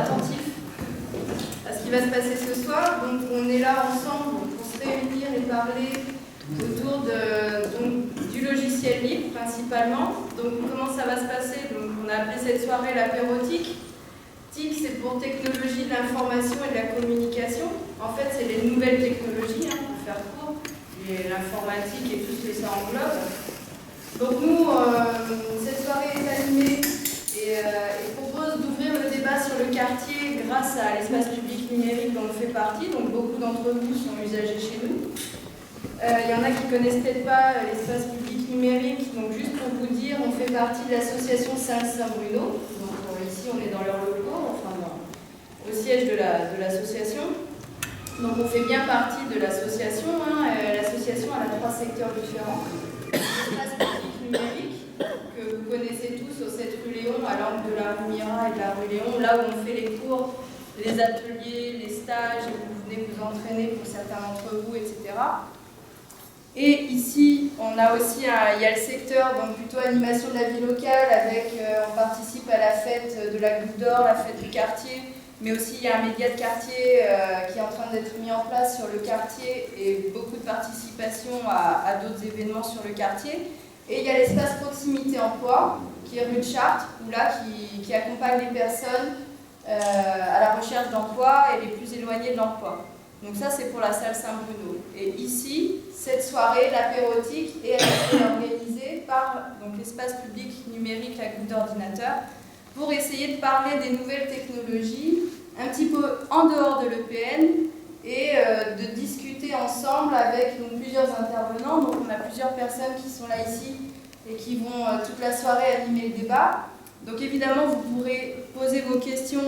attentifs à ce qui va se passer ce soir. Donc on est là ensemble pour se réunir et parler autour du logiciel libre principalement. Donc comment ça va se passer? Donc, on a appelé cette soirée l'apérotique. TIC, c'est pour technologie de l'information et de la communication. En fait, c'est les nouvelles technologies, pour faire court, l'informatique et tout ce que ça englobe. Donc nous, cette soirée est animée et propose d'ouvrir le débat sur le quartier grâce à l'espace public numérique dont on fait partie. Donc beaucoup d'entre vous sont usagers chez nous. Il y en a qui ne connaissent peut-être pas l'espace public numérique. Donc juste pour vous dire, on fait partie de l'association Saint-Bruno. Donc ici, on est dans leurs locaux, enfin au siège de l'association. Donc on fait bien partie de l'association. L'association a 3 secteurs différents. L'espace public numérique, que vous connaissez tous au 7 rue Léon, à l'angle de la rue Mira et de la rue Léon, là où on fait les cours, les ateliers, les stages, et vous venez vous entraîner pour certains d'entre vous, etc. Et ici, on a aussi il y a le secteur, donc plutôt animation de la vie locale, avec on participe à la fête de la Goutte d'Or, la fête du quartier, mais aussi il y a un média de quartier qui est en train d'être mis en place sur le quartier et beaucoup de participation à d'autres événements sur le quartier. Et il y a l'espace proximité emploi, qui est rue de Chartres, où là, qui accompagne les personnes à la recherche d'emploi et les plus éloignées de l'emploi. Donc ça, c'est pour la salle Saint-Bruno. Et ici, cette soirée, l'apérotique, est organisée par l'espace public numérique, la Goutte d'Ordinateur, pour essayer de parler des nouvelles technologies, un petit peu en dehors de l'EPN, et de discuter ensemble avec plusieurs intervenants. Donc on a plusieurs personnes qui sont là ici et qui vont toute la soirée animer le débat. Donc évidemment, vous pourrez poser vos questions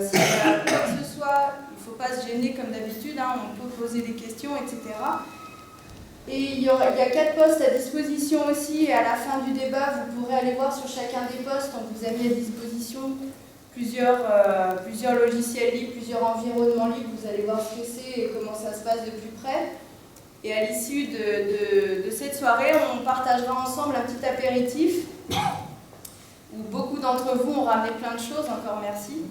s'il y a quoi que ce soit. Il ne faut pas se gêner comme d'habitude, on peut poser des questions, etc. Et il y a 4 postes à disposition aussi, et à la fin du débat, vous pourrez aller voir sur chacun des postes, on vous a mis à disposition plusieurs logiciels libres, plusieurs environnements libres, vous allez voir ce que c'est et comment ça se passe de plus près. Et à l'issue de cette soirée, on partagera ensemble un petit apéritif, où beaucoup d'entre vous ont ramené plein de choses, encore merci,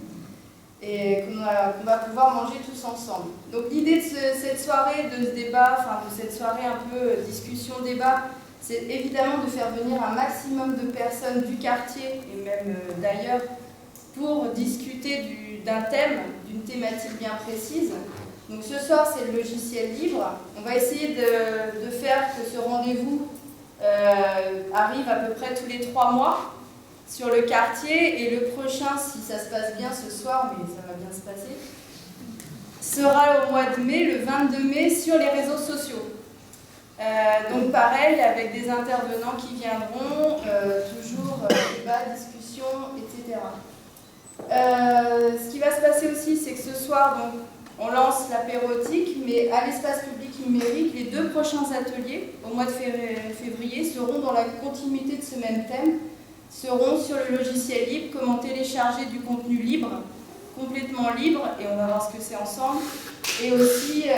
et qu'on va pouvoir manger tous ensemble. Donc l'idée de cette soirée, de ce débat, de cette soirée un peu discussion-débat, c'est évidemment de faire venir un maximum de personnes du quartier et même d'ailleurs pour discuter d'un thème, d'une thématique bien précise. Donc ce soir, c'est le logiciel libre. On va essayer de faire que ce rendez-vous arrive à peu près tous les 3 mois sur le quartier, et le prochain, si ça se passe bien ce soir, mais ça va bien se passer, sera au mois de mai, le 22 mai, sur les réseaux sociaux. Donc pareil, avec des intervenants qui viendront, toujours débat, discussion, etc. Ce qui va se passer aussi, c'est que ce soir, donc, on lance l'apérotique, mais à l'espace public numérique, les 2 prochains ateliers, au mois de février, seront dans la continuité de ce même thème, seront sur le logiciel libre, comment télécharger du contenu libre, complètement libre, et on va voir ce que c'est ensemble, et aussi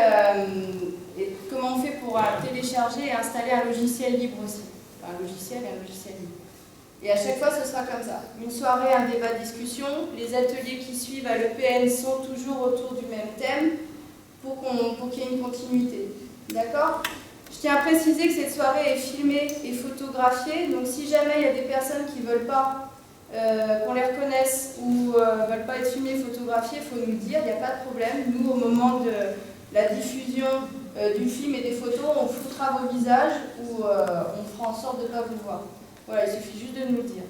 comment on fait pour télécharger et installer un logiciel libre aussi, un logiciel et un logiciel libre. Et à chaque fois, ce sera comme ça. Une soirée, un débat, discussion. Les ateliers qui suivent à l'EPN sont toujours autour du même thème pour qu'il y ait une continuité. D'accord ? Je tiens à préciser que cette soirée est filmée et photographiée. Donc si jamais il y a des personnes qui ne veulent pas qu'on les reconnaisse ou ne veulent pas être filmées et photographiées, il faut nous le dire, il n'y a pas de problème. Nous, au moment de la diffusion du film et des photos, on floutra vos visages ou on fera en sorte de ne pas vous voir. Voilà, il suffit juste de nous le dire.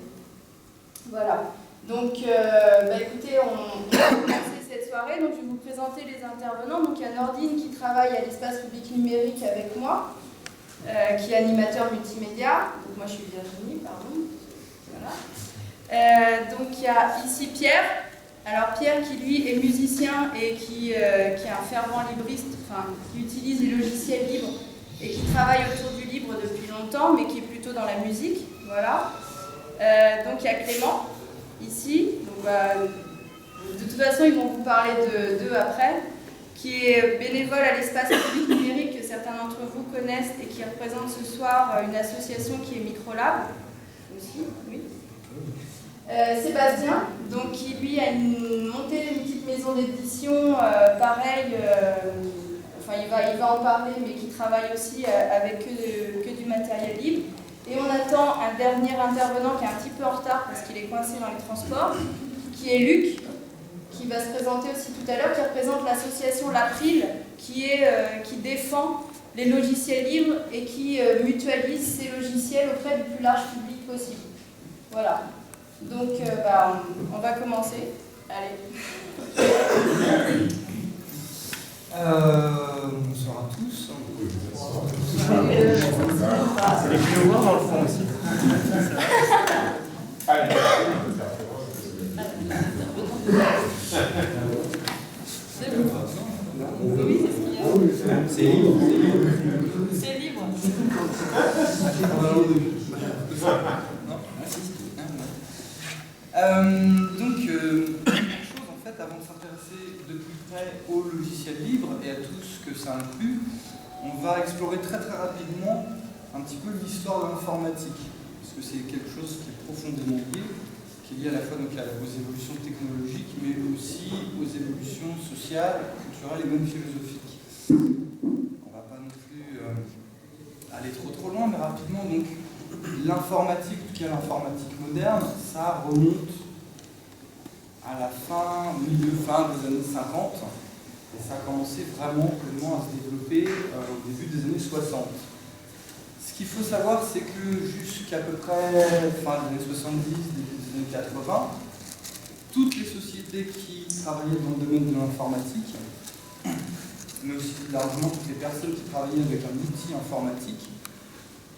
Voilà. Donc, écoutez, on va commencer cette soirée. Donc, je vais vous présenter les intervenants. Donc, il y a Nordine qui travaille à l'espace public numérique avec moi, qui est animateur multimédia. Donc, moi, je suis Virginie, pardon. Voilà. Donc, il y a ici Pierre. Alors, Pierre qui, lui, est musicien et qui est un fervent libriste, qui utilise les logiciels libres et qui travaille autour du libre depuis longtemps, mais qui est plutôt dans la musique. Voilà. Donc il y a Clément, ici. Donc, de toute façon, ils vont vous parler d'eux après, qui est bénévole à l'espace public numérique que certains d'entre vous connaissent et qui représente ce soir une association qui est Microlab. Aussi, oui. Sébastien, donc, qui lui a monté une petite maison d'édition, pareil, enfin il va en parler, mais qui travaille aussi avec que du matériel libre. Et on attend un dernier intervenant qui est un petit peu en retard parce qu'il est coincé dans les transports, qui est Luc, qui va se présenter aussi tout à l'heure, qui représente l'association l'April, qui défend les logiciels libres et qui mutualise ces logiciels auprès du plus large public possible. Voilà. Donc, on va commencer. Allez. Bonsoir à tous. C'est plus voir dans le fond aussi. C'est libre. C'est libre. Donc, première chose en fait, avant de s'intéresser de plus près au logiciel libre et à tout ce que ça inclut, on va explorer très rapidement un petit peu l'histoire de l'informatique, parce que c'est quelque chose qui est profondément lié, qui est lié à la fois donc, aux évolutions technologiques, mais aussi aux évolutions sociales, culturelles et même philosophiques. On ne va pas non plus aller trop loin, mais rapidement, donc, l'informatique, en tout cas l'informatique moderne, ça remonte à la milieu-fin des années 50, et ça a commencé vraiment pleinement à se développer au début des années 60. Ce qu'il faut savoir, c'est que jusqu'à peu près fin des années 70, début des années 80, toutes les sociétés qui travaillaient dans le domaine de l'informatique, mais aussi plus largement toutes les personnes qui travaillaient avec un outil informatique,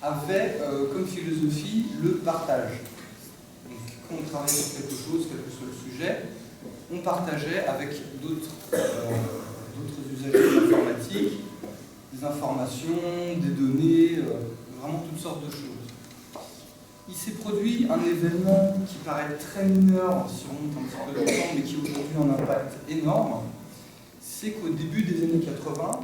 avaient comme philosophie le partage. Donc, quand on travaillait sur quelque chose, quel que soit le sujet, on partageait avec d'autres usagers de l'informatique des informations, des données, vraiment toutes sortes de choses. Il s'est produit un événement qui paraît très mineur si on monte un petit peu dans le temps, mais qui aujourd'hui a un impact énorme. C'est qu'au début des années 80,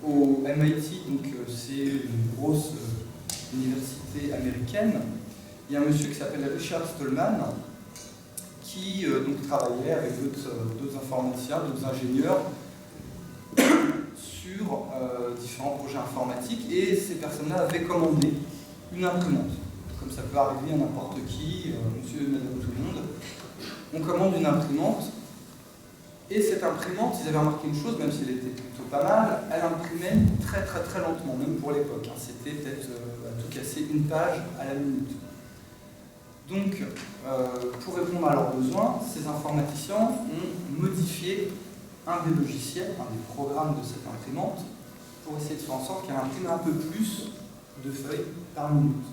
au MIT, donc c'est une grosse université américaine, il y a un monsieur qui s'appelle Richard Stallman qui donc travaillait avec d'autres informaticiens, d'autres ingénieurs sur différents projets informatiques, et ces personnes-là avaient commandé une imprimante. Comme ça peut arriver à n'importe qui, monsieur et madame tout le monde. On commande une imprimante. Et cette imprimante, ils avaient remarqué une chose, même si elle était plutôt pas mal, elle imprimait très lentement, même pour l'époque. C'était peut-être à tout casser une page à la minute. Donc, pour répondre à leurs besoins, ces informaticiens ont modifié un des logiciels, un des programmes de cette imprimante, pour essayer de faire en sorte qu'elle imprime un peu plus de feuilles par minute.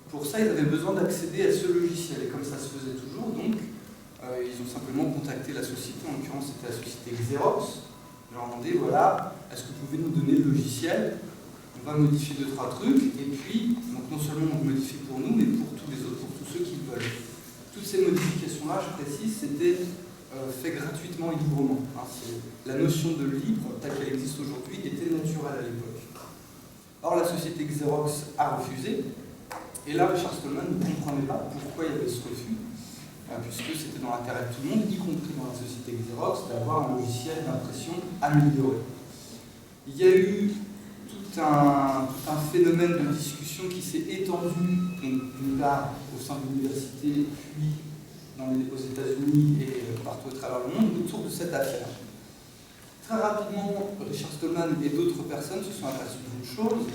Pour ça, ils avaient besoin d'accéder à ce logiciel, et comme ça se faisait toujours, donc, ils ont simplement contacté la société, en l'occurrence c'était la société Xerox. Ils leur ont demandé, voilà, est-ce que vous pouvez nous donner le logiciel? On va modifier 2-3 trucs, et puis, donc non seulement on le modifie pour nous, mais pour tous les autres, pour tous ceux qui le veulent. Toutes ces modifications-là, je précise, c'était fait gratuitement et librement. La notion de libre, telle qu'elle existe aujourd'hui, était naturelle à l'époque. Or, la société Xerox a refusé, et là, Richard Stallman ne comprenait pas pourquoi il y avait ce refus, puisque c'était dans l'intérêt de tout le monde, y compris dans la société Xerox, d'avoir un logiciel d'impression amélioré. Il y a eu tout un phénomène de discussion qui s'est étendu, d'une part au sein de l'université, puis aux États-Unis et partout à travers le monde, autour de cette affaire. Très rapidement, Richard Stallman et d'autres personnes se sont aperçus d'une chose,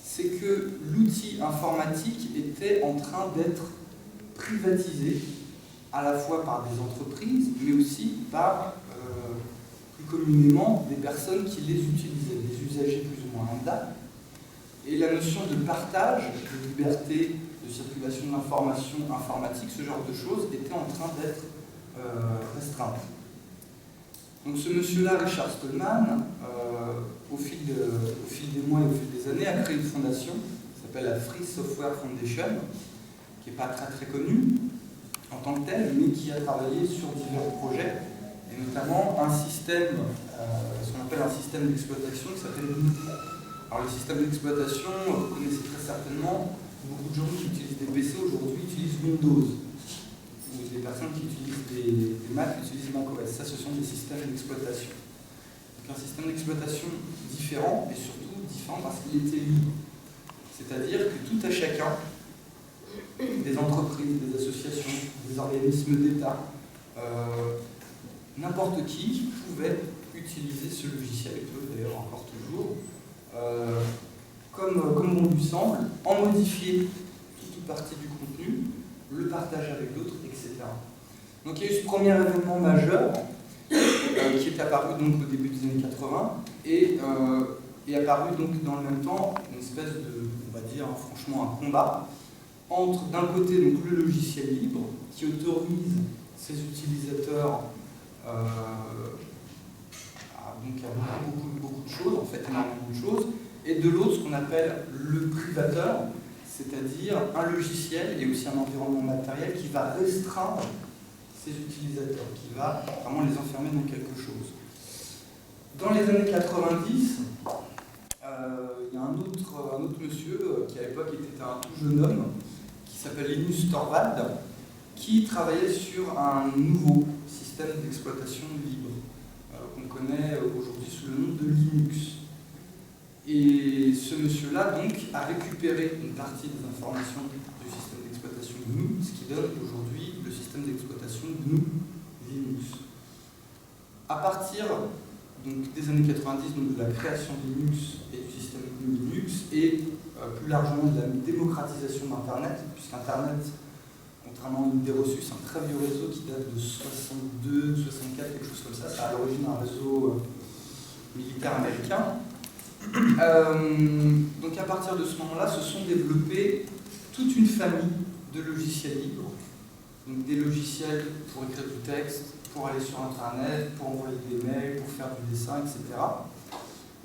c'est que l'outil informatique était en train d'être privatisé, à la fois par des entreprises, mais aussi par, plus communément, des personnes qui les utilisaient, des usagers plus ou moins lambda. Et la notion de partage, de liberté, de circulation de l'information informatique, ce genre de choses, était en train d'être restreinte. Donc ce monsieur-là, Richard Stallman, au fil des mois et au fil des années, a créé une fondation qui s'appelle la Free Software Foundation, qui n'est pas très connue en tant que telle, mais qui a travaillé sur divers projets, et notamment un système, ce qu'on appelle un système d'exploitation qui s'appelle Unity. Alors le système d'exploitation, vous connaissez très certainement, Beaucoup de gens qui utilisent des PC aujourd'hui utilisent Windows. Ou des personnes qui utilisent des Mac utilisent macOS. Ça, ce sont des systèmes d'exploitation. Donc un système d'exploitation différent, et surtout différent parce qu'il était libre. C'est-à-dire que tout à chacun, des entreprises, des associations, des organismes d'État, n'importe qui pouvait utiliser ce logiciel, et peut d'ailleurs encore toujours, comme bon lui semble, en modifier toute partie du contenu, le partager avec d'autres, etc. Donc il y a eu ce premier événement majeur qui est apparu donc, au début des années 80 et apparu donc, dans le même temps une espèce de, on va dire franchement un combat entre d'un côté donc, le logiciel libre qui autorise ses utilisateurs donc à beaucoup de choses, en fait énormément de choses, et de l'autre ce qu'on appelle le privateur, c'est-à-dire un logiciel et aussi un environnement matériel qui va restreindre ses utilisateurs, qui va vraiment les enfermer dans quelque chose. Dans les années 90, il y a un autre monsieur qui à l'époque était un tout jeune homme, qui s'appelle Linus Torvald, qui travaillait sur un nouveau système d'exploitation libre, qu'on connaît aujourd'hui sous le nom de Linux. Et ce monsieur-là, donc, a récupéré une partie des informations du système d'exploitation GNU, ce qui donne aujourd'hui le système d'exploitation GNU Linux. À partir donc, des années 90, donc, de la création de Linux et du système GNU Linux, et plus largement de la démocratisation d'Internet, puisqu'Internet, contrairement à une idée reçue, c'est un très vieux réseau qui date de 62, 64, quelque chose comme ça. C'est à l'origine un réseau militaire américain. Donc à partir de ce moment-là, se sont développées toute une famille de logiciels libres. Donc des logiciels pour écrire du texte, pour aller sur Internet, pour envoyer des mails, pour faire du dessin, etc.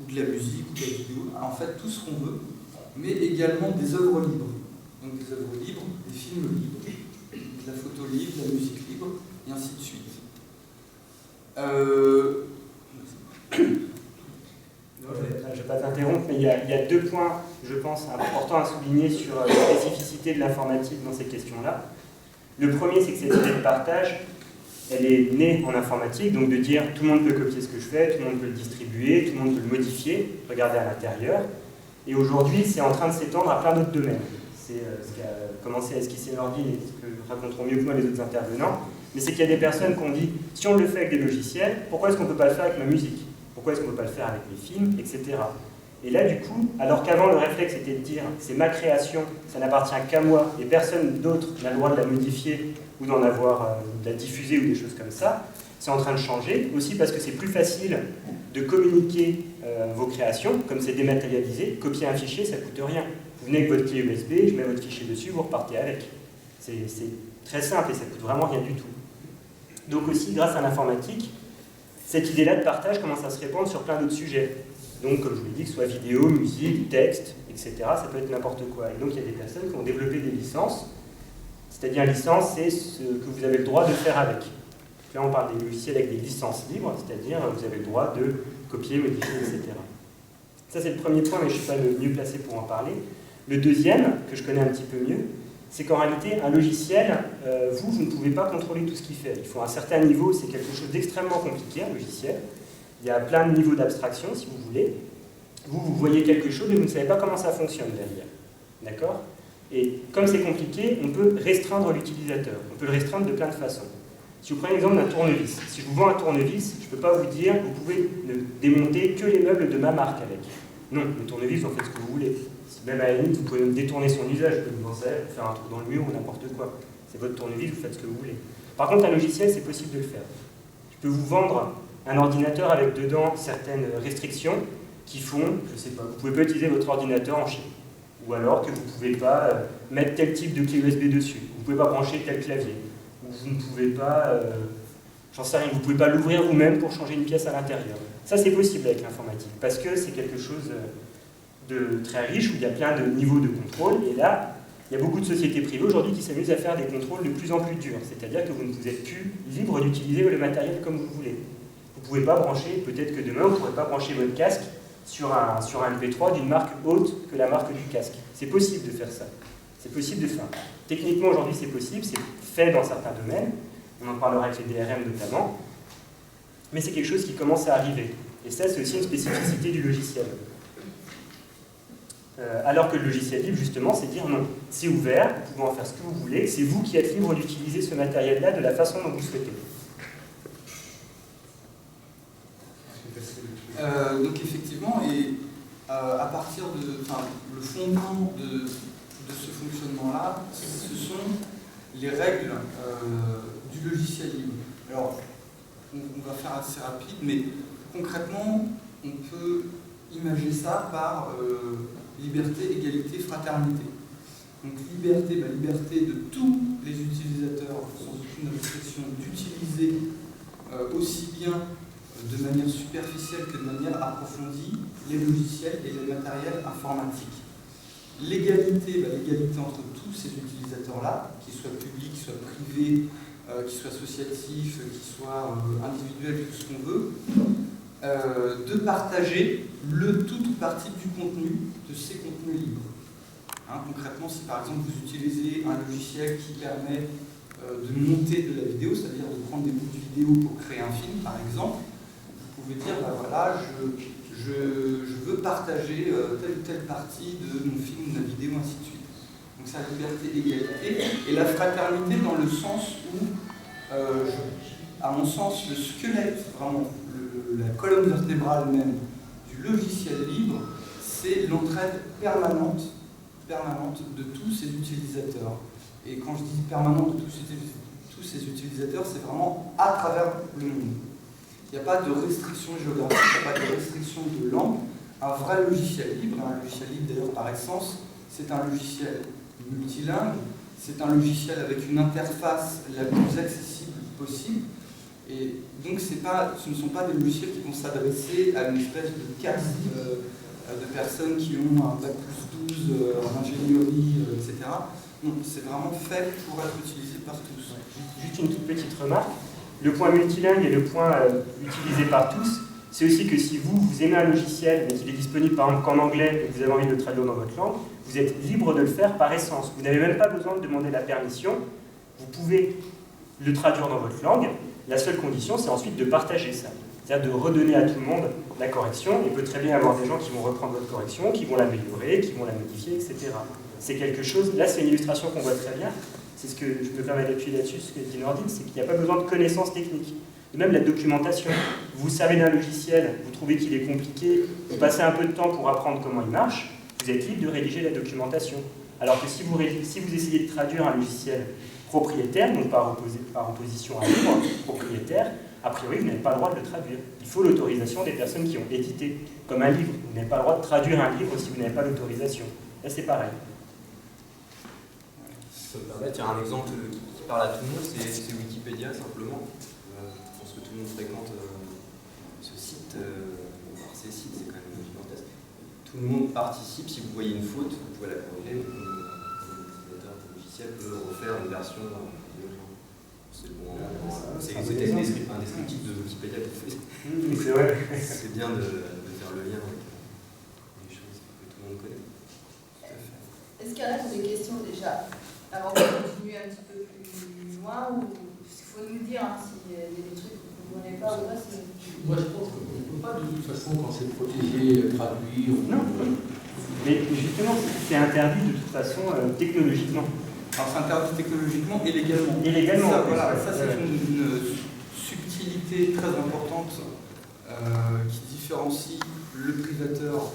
Ou de la musique, ou de la vidéo. Alors, en fait, tout ce qu'on veut, mais également des œuvres libres. Donc des œuvres libres, des films libres, de la photo libre, de la musique libre, et ainsi de suite. Je ne vais pas t'interrompre, mais il y a deux points, je pense, importants à souligner sur la spécificité de l'informatique dans ces questions-là. Le premier, c'est que cette idée de partage, elle est née en informatique, donc de dire tout le monde peut copier ce que je fais, tout le monde peut le distribuer, tout le monde peut le modifier, regarder à l'intérieur. Et aujourd'hui, c'est en train de s'étendre à plein d'autres domaines. C'est ce qui a commencé à esquisser l'ordi et ce que raconteront mieux que moi les autres intervenants. Mais c'est qu'il y a des personnes qui ont dit, si on le fait avec des logiciels, pourquoi est-ce qu'on ne peut pas le faire avec ma musique? Pourquoi est-ce qu'on ne peut pas le faire avec mes films, etc. Et là, du coup, alors qu'avant le réflexe était de dire c'est ma création, ça n'appartient qu'à moi et personne d'autre n'a le droit de la modifier ou d'en avoir, de la diffuser ou des choses comme ça, c'est en train de changer aussi parce que c'est plus facile de communiquer vos créations, comme c'est dématérialisé. Copier un fichier, ça ne coûte rien. Vous venez avec votre clé USB, je mets votre fichier dessus, vous repartez avec. C'est très simple et ça ne coûte vraiment rien du tout. Donc aussi, grâce à l'informatique, cette idée-là de partage commence à se répandre sur plein d'autres sujets. Donc, comme je vous l'ai dit, que ce soit vidéo, musique, texte, etc., ça peut être n'importe quoi. Et donc, il y a des personnes qui ont développé des licences. C'est-à-dire, licence, c'est ce que vous avez le droit de faire avec. Là, on parle des logiciels avec des licences libres, c'est-à-dire, vous avez le droit de copier, modifier, etc. Ça, c'est le premier point, mais je ne suis pas le mieux placé pour en parler. Le deuxième, que je connais un petit peu mieux, c'est qu'en réalité, un logiciel, vous ne pouvez pas contrôler tout ce qu'il fait. Il faut un certain niveau, c'est quelque chose d'extrêmement compliqué, un logiciel. Il y a plein de niveaux d'abstraction, si vous voulez. Vous voyez quelque chose et vous ne savez pas comment ça fonctionne derrière. D'accord? Et comme c'est compliqué, on peut restreindre l'utilisateur. On peut le restreindre de plein de façons. Si vous prenez l'exemple d'un tournevis, si je vous vends un tournevis, je ne peux pas vous dire, vous pouvez ne démonter que les meubles de ma marque avec. Non, le tournevis, vous en faites ce que vous voulez. Même à la limite, vous pouvez même détourner son usage, vous pouvez penser à faire un trou dans le mur ou n'importe quoi. C'est votre tournevis, vous faites ce que vous voulez. Par contre, un logiciel, c'est possible de le faire. Je peux vous vendre un ordinateur avec dedans certaines restrictions qui font, je ne sais pas, vous ne pouvez pas utiliser votre ordinateur en Chine. Ou alors que vous ne pouvez pas mettre tel type de clé USB dessus. Vous ne pouvez pas brancher tel clavier. Ou vous ne pouvez pas, j'en sais rien, vous ne pouvez pas l'ouvrir vous-même pour changer une pièce à l'intérieur. Ça, c'est possible avec l'informatique, parce que c'est quelque chose de très riche, où il y a plein de niveaux de contrôle, et là, il y a beaucoup de sociétés privées aujourd'hui qui s'amusent à faire des contrôles de plus en plus durs, c'est-à-dire que vous ne êtes plus libre d'utiliser le matériel comme vous voulez. Vous ne pouvez pas brancher, peut-être que demain, vous ne pourrez pas brancher votre casque sur un MP3 d'une marque haute que la marque du casque. C'est possible de faire ça. C'est possible de faire. Techniquement, aujourd'hui, c'est possible, c'est fait dans certains domaines. On en parlera avec les DRM notamment. Mais c'est quelque chose qui commence à arriver. Et ça, c'est aussi une spécificité du logiciel. Alors que le logiciel libre, justement, c'est dire non, c'est ouvert, vous pouvez en faire ce que vous voulez, c'est vous qui êtes libre d'utiliser ce matériel-là de la façon dont vous souhaitez. Donc effectivement, et à partir de, le fondement de ce fonctionnement-là, ce sont les règles du logiciel libre. Alors, on va faire assez rapide, mais concrètement, on peut imager ça par liberté, égalité, fraternité. Donc liberté, liberté de tous les utilisateurs, sans aucune restriction, d'utiliser aussi bien de manière superficielle que de manière approfondie les logiciels et les matériels informatiques. L'égalité, l'égalité entre tous ces utilisateurs-là, qu'ils soient publics, qu'ils soient privés, qu'ils soient associatifs, qu'ils soient individuels, tout ce qu'on veut, de partager le tout ou partie du contenu de ces contenus libres. Concrètement, si par exemple vous utilisez un logiciel qui permet de monter de la vidéo, c'est-à-dire de prendre des bouts de vidéo pour créer un film par exemple, vous pouvez dire, voilà, je veux partager telle ou telle partie de mon film, de la vidéo, ainsi de suite. Donc c'est la liberté, l'égalité, et la fraternité dans le sens où, à mon sens, le squelette, vraiment, la colonne vertébrale même du logiciel libre, c'est l'entraide permanente de tous ces utilisateurs. Et quand je dis permanente de tous ces utilisateurs, c'est vraiment à travers le monde. Il n'y a pas de restriction géographique, il n'y a pas de restriction de langue. Un vrai logiciel libre, un logiciel libre d'ailleurs par essence, c'est un logiciel multilingue, c'est un logiciel avec une interface la plus accessible possible. Et donc ce ne sont pas des logiciels qui vont s'adresser à une espèce de caste de personnes qui ont un bac plus 12 en ingénierie, etc. Non, c'est vraiment fait pour être utilisé par tous. Juste une toute petite remarque. Le point multilingue et le point utilisé par tous, c'est aussi que si vous aimez un logiciel, mais qu'il est disponible par exemple qu'en anglais et que vous avez envie de le traduire dans votre langue, vous êtes libre de le faire par essence. Vous n'avez même pas besoin de demander la permission. Vous pouvez le traduire dans votre langue. La seule condition, c'est ensuite de partager ça. C'est-à-dire de redonner à tout le monde la correction. Il peut très bien y avoir des gens qui vont reprendre votre correction, qui vont l'améliorer, qui vont la modifier, etc. C'est quelque chose, là c'est une illustration qu'on voit très bien. C'est ce que je me permets d'appuyer là-dessus, ce que dit Nordine, c'est qu'il n'y a pas besoin de connaissances techniques. Et même la documentation. Vous savez d'un logiciel, vous trouvez qu'il est compliqué, vous passez un peu de temps pour apprendre comment il marche, vous êtes libre de rédiger la documentation. Alors que si vous essayez de traduire un logiciel propriétaire, donc par opposition à un libre propriétaire, a priori vous n'avez pas le droit de le traduire. Il faut l'autorisation des personnes qui ont édité. Comme un livre, vous n'avez pas le droit de traduire un livre si vous n'avez pas l'autorisation. Là c'est pareil. Si je peux me permettre, il y a un exemple qui parle à tout le monde, c'est Wikipédia simplement. Je pense que tout le monde fréquente ce site, ces sites, c'est quand même gigantesque. Tout le monde participe, si vous voyez une faute, vous pouvez la corriger, l'utilisateur du logiciel peut refaire une version c'est bon, c'est un descriptif de Wikipédia qui fait. C'est vrai. C'est bien de faire le lien avec des choses que tout le monde connaît. Est-ce qu'il y en a qui ont des questions déjà, avant de continuer un petit peu plus loin, ou il faut nous dire s'il y a des trucs que vous ne connaissez pas ou pas. Moi je pense qu'on ne peut pas de toute façon, quand c'est protégé, traduit. Non, mais justement c'est interdit de toute façon technologiquement. Alors c'est interdit technologiquement et légalement. Et légalement. Ça, voilà, ça c'est une subtilité très importante qui différencie le privateur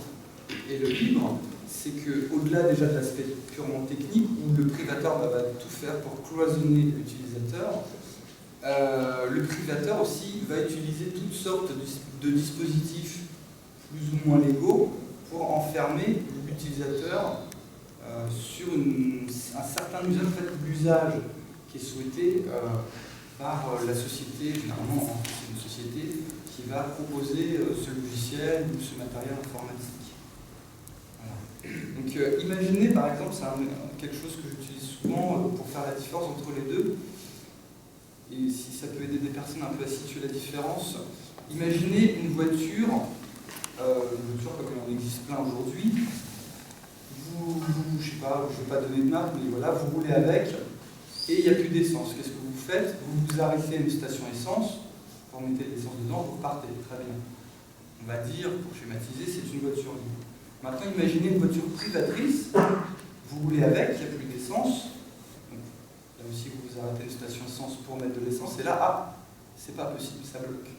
et le libre. C'est qu'au-delà déjà de l'aspect purement technique, où le privateur va tout faire pour cloisonner l'utilisateur, le privateur aussi va utiliser toutes sortes de dispositifs plus ou moins légaux pour enfermer l'utilisateur sur un certain usage, en fait, l'usage qui est souhaité par la société, généralement c'est une société qui va proposer ce logiciel ou ce matériel informatique. Voilà. Donc imaginez par exemple, c'est quelque chose que j'utilise souvent pour faire la différence entre les deux, et si ça peut aider des personnes un peu à situer la différence, imaginez une voiture comme il en existe plein aujourd'hui. je sais pas, je ne vais pas donner de marque, mais voilà, vous roulez avec et il n'y a plus d'essence. Qu'est-ce que vous faites? Vous vous arrêtez à une station essence, vous mettez de l'essence dedans, vous repartez. Très bien. On va dire, pour schématiser, c'est une voiture libre. Maintenant, imaginez une voiture privatrice, vous roulez avec, il n'y a plus d'essence. Là aussi, vous vous arrêtez à une station essence pour mettre de l'essence, et là, ah, c'est pas possible, ça bloque.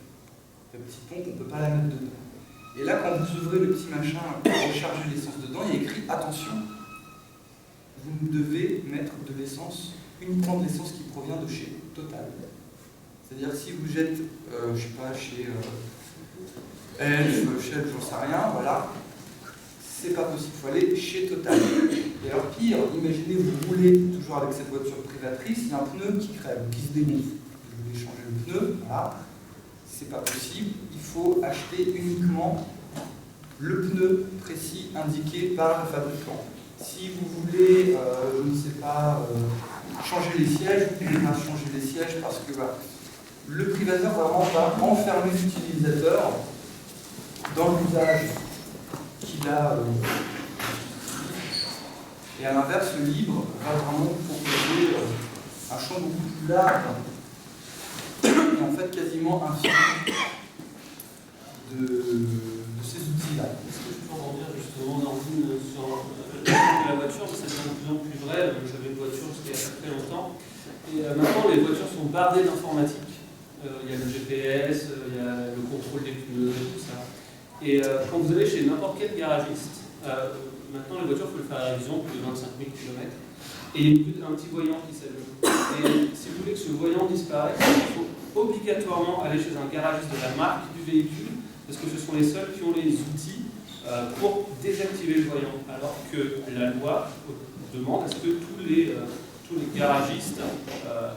La petite pompe, on ne peut pas la mettre dedans. Et là, quand vous ouvrez le petit machin pour recharger l'essence dedans, il y a écrit « Attention, vous devez mettre de l'essence, uniquement de l'essence qui provient de chez Total. » C'est-à-dire si vous êtes, je sais pas, chez Elf, Shell, j'en sais rien, voilà, c'est pas possible, il faut aller chez Total. Et alors pire, imaginez vous roulez toujours avec cette voiture privatrice, il y a un pneu qui crève, qui se dégonfle. Vous voulez changer le pneu, voilà, c'est pas possible, il faut acheter uniquement le pneu précis indiqué par le fabricant. Si vous voulez, je ne sais pas, changer les sièges, vous ne pouvez pas changer les sièges parce que bah, le privateur vraiment va enfermer l'utilisateur dans l'usage qu'il a. Et à l'inverse, le libre va vraiment proposer un champ beaucoup plus large et en fait quasiment infini de ces outils-là. Est-ce que je peux rebondir justement dans sur la voiture? Ça devient de plus en plus vrai. J'avais une voiture jusqu'à il y a très longtemps. Et maintenant, les voitures sont bardées d'informatique. Il y a le GPS, il y a le contrôle des pneus, tout ça. Et quand vous allez chez n'importe quel garagiste, maintenant les voitures, il faut le faire à la révision, plus de 25 000 km. Et il y a un petit voyant qui s'allume. Et si vous voulez que ce voyant disparaisse, il faut obligatoirement aller chez un garagiste de la marque du véhicule, parce que ce sont les seuls qui ont les outils pour désactiver le voyant. Alors que la loi demande à ce que tous les garagistes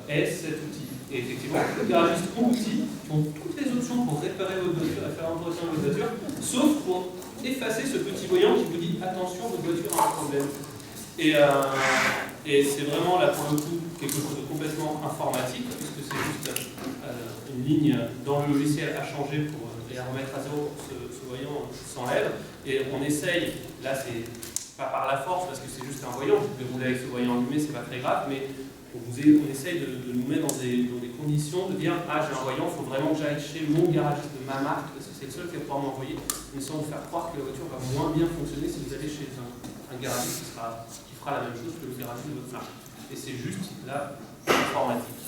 aient cet outil. Et effectivement, les garagistes ont l'outil, qui ont toutes les options pour réparer votre voiture et faire l'entretien de votre voiture, sauf pour effacer ce petit voyant qui vous dit attention, votre voiture a un problème. Et c'est vraiment là pour le coup quelque chose de complètement informatique, puisque c'est juste une ligne dans le logiciel à changer pour et à remettre à zéro pour ce voyant s'enlève. Et on essaye, là c'est pas par la force parce que c'est juste un voyant, vous pouvez rouler avec ce voyant allumé, c'est pas très grave, mais on essaye de nous mettre dans des conditions de dire ah j'ai un voyant, il faut vraiment que j'aille chez mon garagiste de ma marque parce que c'est le seul qui va pouvoir m'envoyer, mais sans vous faire croire que la voiture va moins bien fonctionner si vous allez chez un garagiste qui fera la même chose que le garagiste de votre marque. Et c'est juste là informatique.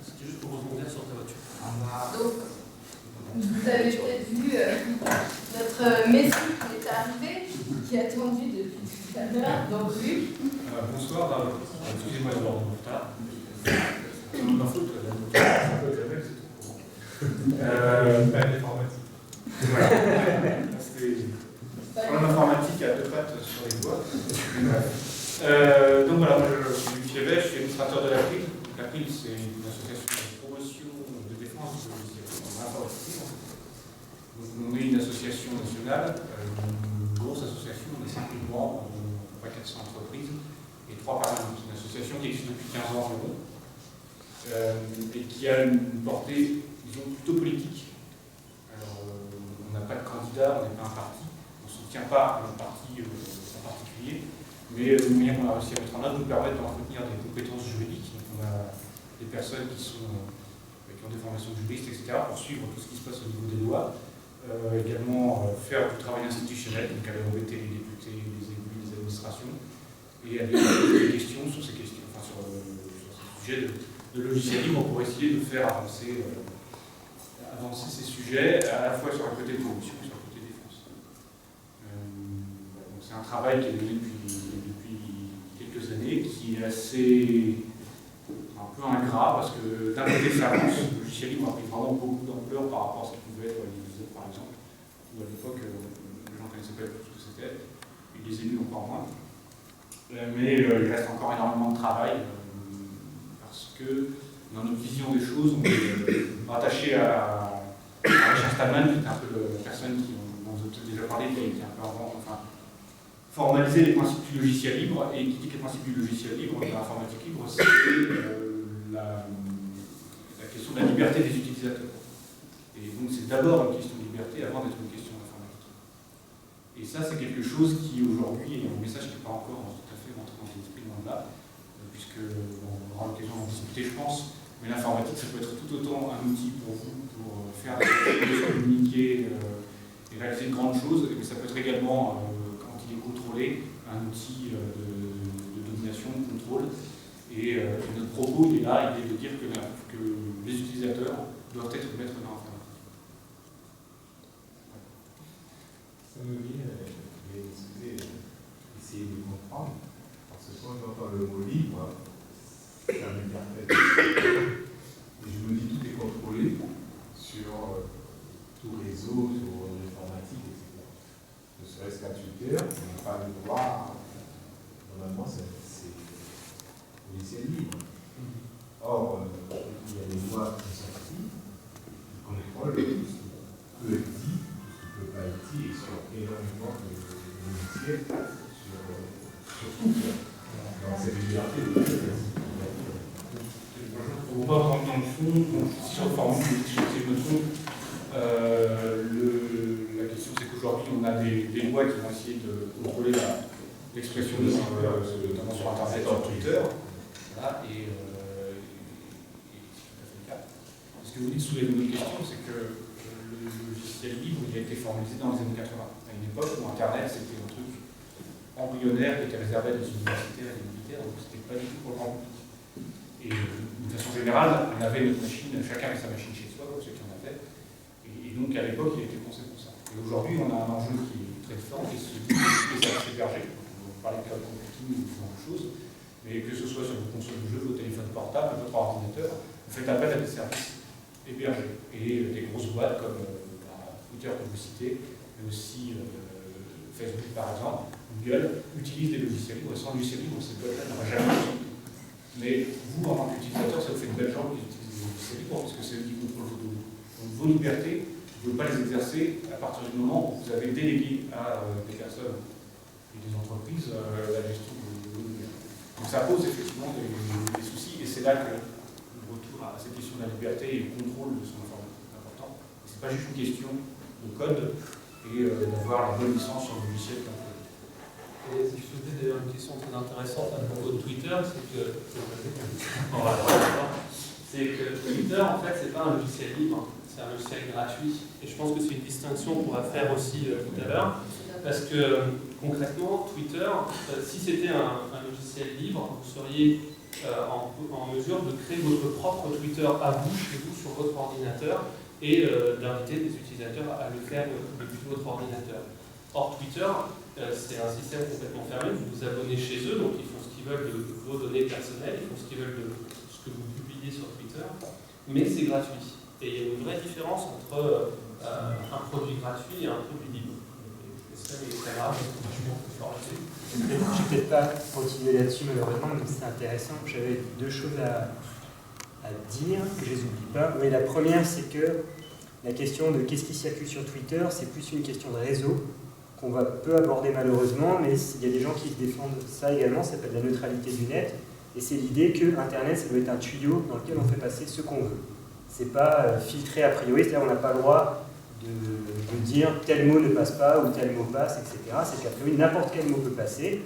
C'était juste pour rebondir sur ta voiture. Donc, vous avez peut-être vu notre Messi qui est arrivé, qui est attendu depuis tout à l'heure, donc Luc. Bonsoir, excusez-moi d'avoir du retard. C'est ma faute, ça peut être la même, c'est tout. L'informatique. Voilà. C'est un informatique à deux pattes sur les doigts. Donc voilà, moi je suis Luc Fiebet, je suis administrateur de l'April. L'April, c'est une association de promotion de défense de l'informatique. On est une association nationale, une grosse association, on est 5 000 membres, on a 400 entreprises et 3 parlements. C'est une association qui existe depuis 15 ans environ et qui a une portée, disons, plutôt politique. Alors, on n'a pas de candidat, on n'est pas un parti, on ne soutient pas un parti en particulier, mais les moyens qu'on a réussi à mettre en œuvre nous permettent d'entretenir des compétences juridiques. Donc, on a des personnes qui ont des formations de juristes, etc., pour suivre tout ce qui se passe au niveau des lois. Également faire du travail institutionnel, donc aller embêter les députés, les élus, les administrations, et aller poser des questions sur ces questions, enfin sur ces sujets de logiciel libre pour essayer de faire avancer ces sujets, à la fois sur le côté production et sur le côté défense. Donc c'est un travail qui est mené depuis quelques années, qui est assez un peu ingrat, parce que d'un côté ça avance, le logiciel libre a pris vraiment beaucoup d'ampleur par rapport à ce qu'il pouvait être par exemple, où à l'époque, les gens ne connaissaient pas tout ce que c'était, et les élus encore moins. Mais il reste encore énormément de travail, parce que dans notre vision des choses, on est rattaché à Richard Stallman, qui est un peu la personne dont vous avez déjà parlé, qui est un peu formaliser les principes du logiciel libre, et qui dit que les principes du logiciel libre, de l'informatique libre, c'est la question de la liberté des utilisateurs. Et donc c'est d'abord une question de liberté avant d'être une question d'informatique. Et ça, c'est quelque chose qui aujourd'hui est un message qui n'est pas encore tout à fait rentré dans l'esprit de là, puisque on aura l'occasion d'en discuter, je pense. Mais l'informatique, ça peut être tout autant un outil pour vous, pour faire communiquer et réaliser de grandes choses, mais ça peut être également, quand il est contrôlé, un outil de domination, de contrôle. Et notre propos, il est là, il est de dire que les utilisateurs doivent être maîtres de l'informatique. Ça me vient, je vais essayer de comprendre, parce que quand j'entends le mot libre, ça m'interpelle. Et je me dis tout est contrôlé sur tout réseau, sur l'informatique, etc. Ne serait-ce qu'à Twitter, on n'a pas le droit, normalement c'est logiciel libre. Or, il y a des lois qui sont sorties, qui contrôlent tout ce qui peut être dit, tout ce qui ne peut pas être dit, et sur énormément de logiciels, sur tout. Donc c'est une liberté de On ne va pas rentrer dans le fond, si on formule, si je me trompe, la question c'est qu'aujourd'hui on a des lois qui vont essayer de contrôler l'expression notamment sur Internet, sur Twitter. Voilà, et c'est tout à fait le cas. Ce que vous dites soulève une autre question, c'est que le logiciel libre il a été formalisé dans les années 80, à une époque où Internet c'était un truc embryonnaire qui était réservé à des universitaires et des militaires, donc c'était pas du tout pour le grand public. Et de façon générale, on avait notre machine, chacun avait sa machine chez soi, ceux qui en avaient. Et donc à l'époque, il a été pensé pour ça. Et aujourd'hui, on a un enjeu qui est très différent, qui est celui des services hébergés. On va parler de cloud computing ou ce genre de choses, mais que ce soit sur vos consoles de jeux, vos téléphones portables, votre ordinateur, vous faites appel à des services hébergés. Et des grosses boîtes comme Twitter que vous citez, mais aussi Facebook par exemple, Google, utilisent des logiciels libres. Et sans logiciel libre, ces boîtes-là n'auraient jamais fonctionné. Mais vous, en tant qu'utilisateur, ça vous fait une belle jambe qui utilise les logiciels libres, parce que c'est eux qui contrôlent vos données. Donc vos libertés, vous ne pouvez pas les exercer à partir du moment où vous avez délégué à des personnes et des entreprises la gestion de vos données. Donc ça pose effectivement des soucis, et c'est là que le retour à cette question de la liberté et le contrôle de son informatique est important. Ce n'est pas juste une question de code et d'avoir la bonne licence sur le logiciel. Et si je faisais d'ailleurs une question très intéressante à propos de Twitter, c'est que Twitter, en fait, c'est pas un logiciel libre, c'est un logiciel gratuit. Et je pense que c'est une distinction qu'on va faire aussi tout à l'heure, parce que concrètement, Twitter, si c'était un logiciel libre, vous seriez en mesure de créer votre propre Twitter à vous, chez vous, sur votre ordinateur, et d'inviter des utilisateurs à le faire depuis votre ordinateur. Or, Twitter, c'est un système complètement fermé, vous vous abonnez chez eux, donc ils font ce qu'ils veulent de vos données personnelles, ils font ce qu'ils veulent de ce que vous publiez sur Twitter, mais c'est gratuit. Et il y a une vraie différence entre un produit gratuit et un produit libre. Et ça, les camarades, je pense que fort là-dessus. Je ne vais peut-être pas continuer là-dessus malheureusement, mais c'est intéressant. J'avais deux choses à dire, que je ne les oublie pas. Mais la première, c'est que la question de qu'est-ce qui circule sur Twitter, c'est plus une question de réseau, qu'on va peu aborder malheureusement, mais il y a des gens qui défendent ça également, ça s'appelle la neutralité du net, et c'est l'idée que Internet, ça doit être un tuyau dans lequel on fait passer ce qu'on veut. C'est pas filtré a priori, c'est-à-dire on n'a pas le droit de dire tel mot ne passe pas ou tel mot passe, etc. C'est qu'à priori, n'importe quel mot peut passer.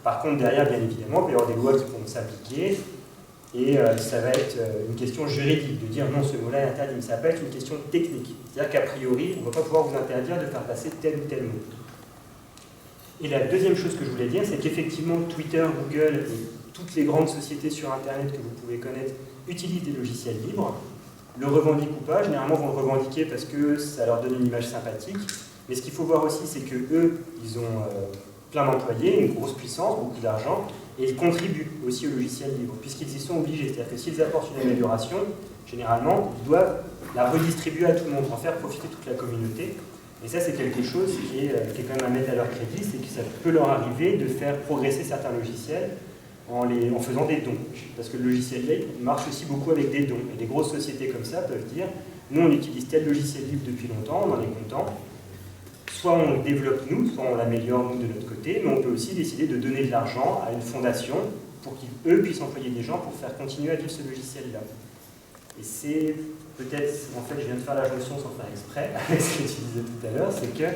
Par contre, derrière, bien évidemment, il peut y avoir des lois qui pourront s'appliquer, et ça va être une question juridique, de dire non, ce mot-là est interdit, mais ça va pas être une question technique. C'est-à-dire qu'à priori, on ne va pas pouvoir vous interdire de faire passer tel ou tel mot. Et la deuxième chose que je voulais dire, c'est qu'effectivement, Twitter, Google et toutes les grandes sociétés sur Internet que vous pouvez connaître utilisent des logiciels libres, le revendiquent ou pas. Généralement, vont le revendiquer parce que ça leur donne une image sympathique. Mais ce qu'il faut voir aussi, c'est qu'eux, ils ont plein d'employés, une grosse puissance, beaucoup d'argent, et ils contribuent aussi au logiciel libre, puisqu'ils y sont obligés. C'est-à-dire que s'ils apportent une amélioration, généralement, ils doivent la redistribuer à tout le monde, en faire profiter toute la communauté. Et ça, c'est quelque chose qui est quand même à mettre à leur crédit, c'est que ça peut leur arriver de faire progresser certains logiciels en faisant des dons. Parce que le logiciel libre marche aussi beaucoup avec des dons. Et des grosses sociétés comme ça peuvent dire, nous on utilise tel logiciel libre depuis longtemps, on en est content. Soit on le développe nous, soit on l'améliore nous de notre côté, mais on peut aussi décider de donner de l'argent à une fondation pour qu'eux puissent employer des gens pour faire continuer à vivre ce logiciel-là. Et c'est peut-être, en fait, je viens de faire la jonction sans faire exprès, avec ce que tu disais tout à l'heure, c'est que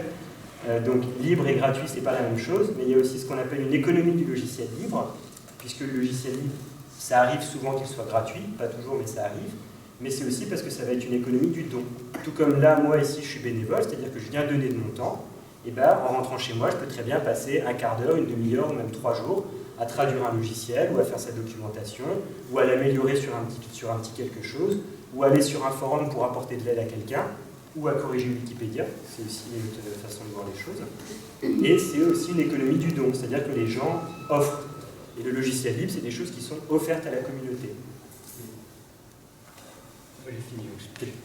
Donc libre et gratuit, c'est pas la même chose, mais il y a aussi ce qu'on appelle une économie du logiciel libre, puisque le logiciel libre, ça arrive souvent qu'il soit gratuit, pas toujours, mais ça arrive. Mais c'est aussi parce que ça va être une économie du don. Tout comme là, moi ici, je suis bénévole, c'est-à-dire que je viens donner de mon temps, et ben, en rentrant chez moi, je peux très bien passer un quart d'heure, une demi-heure, ou même 3 jours, à traduire un logiciel, ou à faire sa documentation, ou à l'améliorer sur un petit quelque chose, ou aller sur un forum pour apporter de l'aide à quelqu'un, ou à corriger Wikipédia, c'est aussi une autre façon de voir les choses. Et c'est aussi une économie du don, c'est-à-dire que les gens offrent. Et le logiciel libre, c'est des choses qui sont offertes à la communauté. J'ai fini.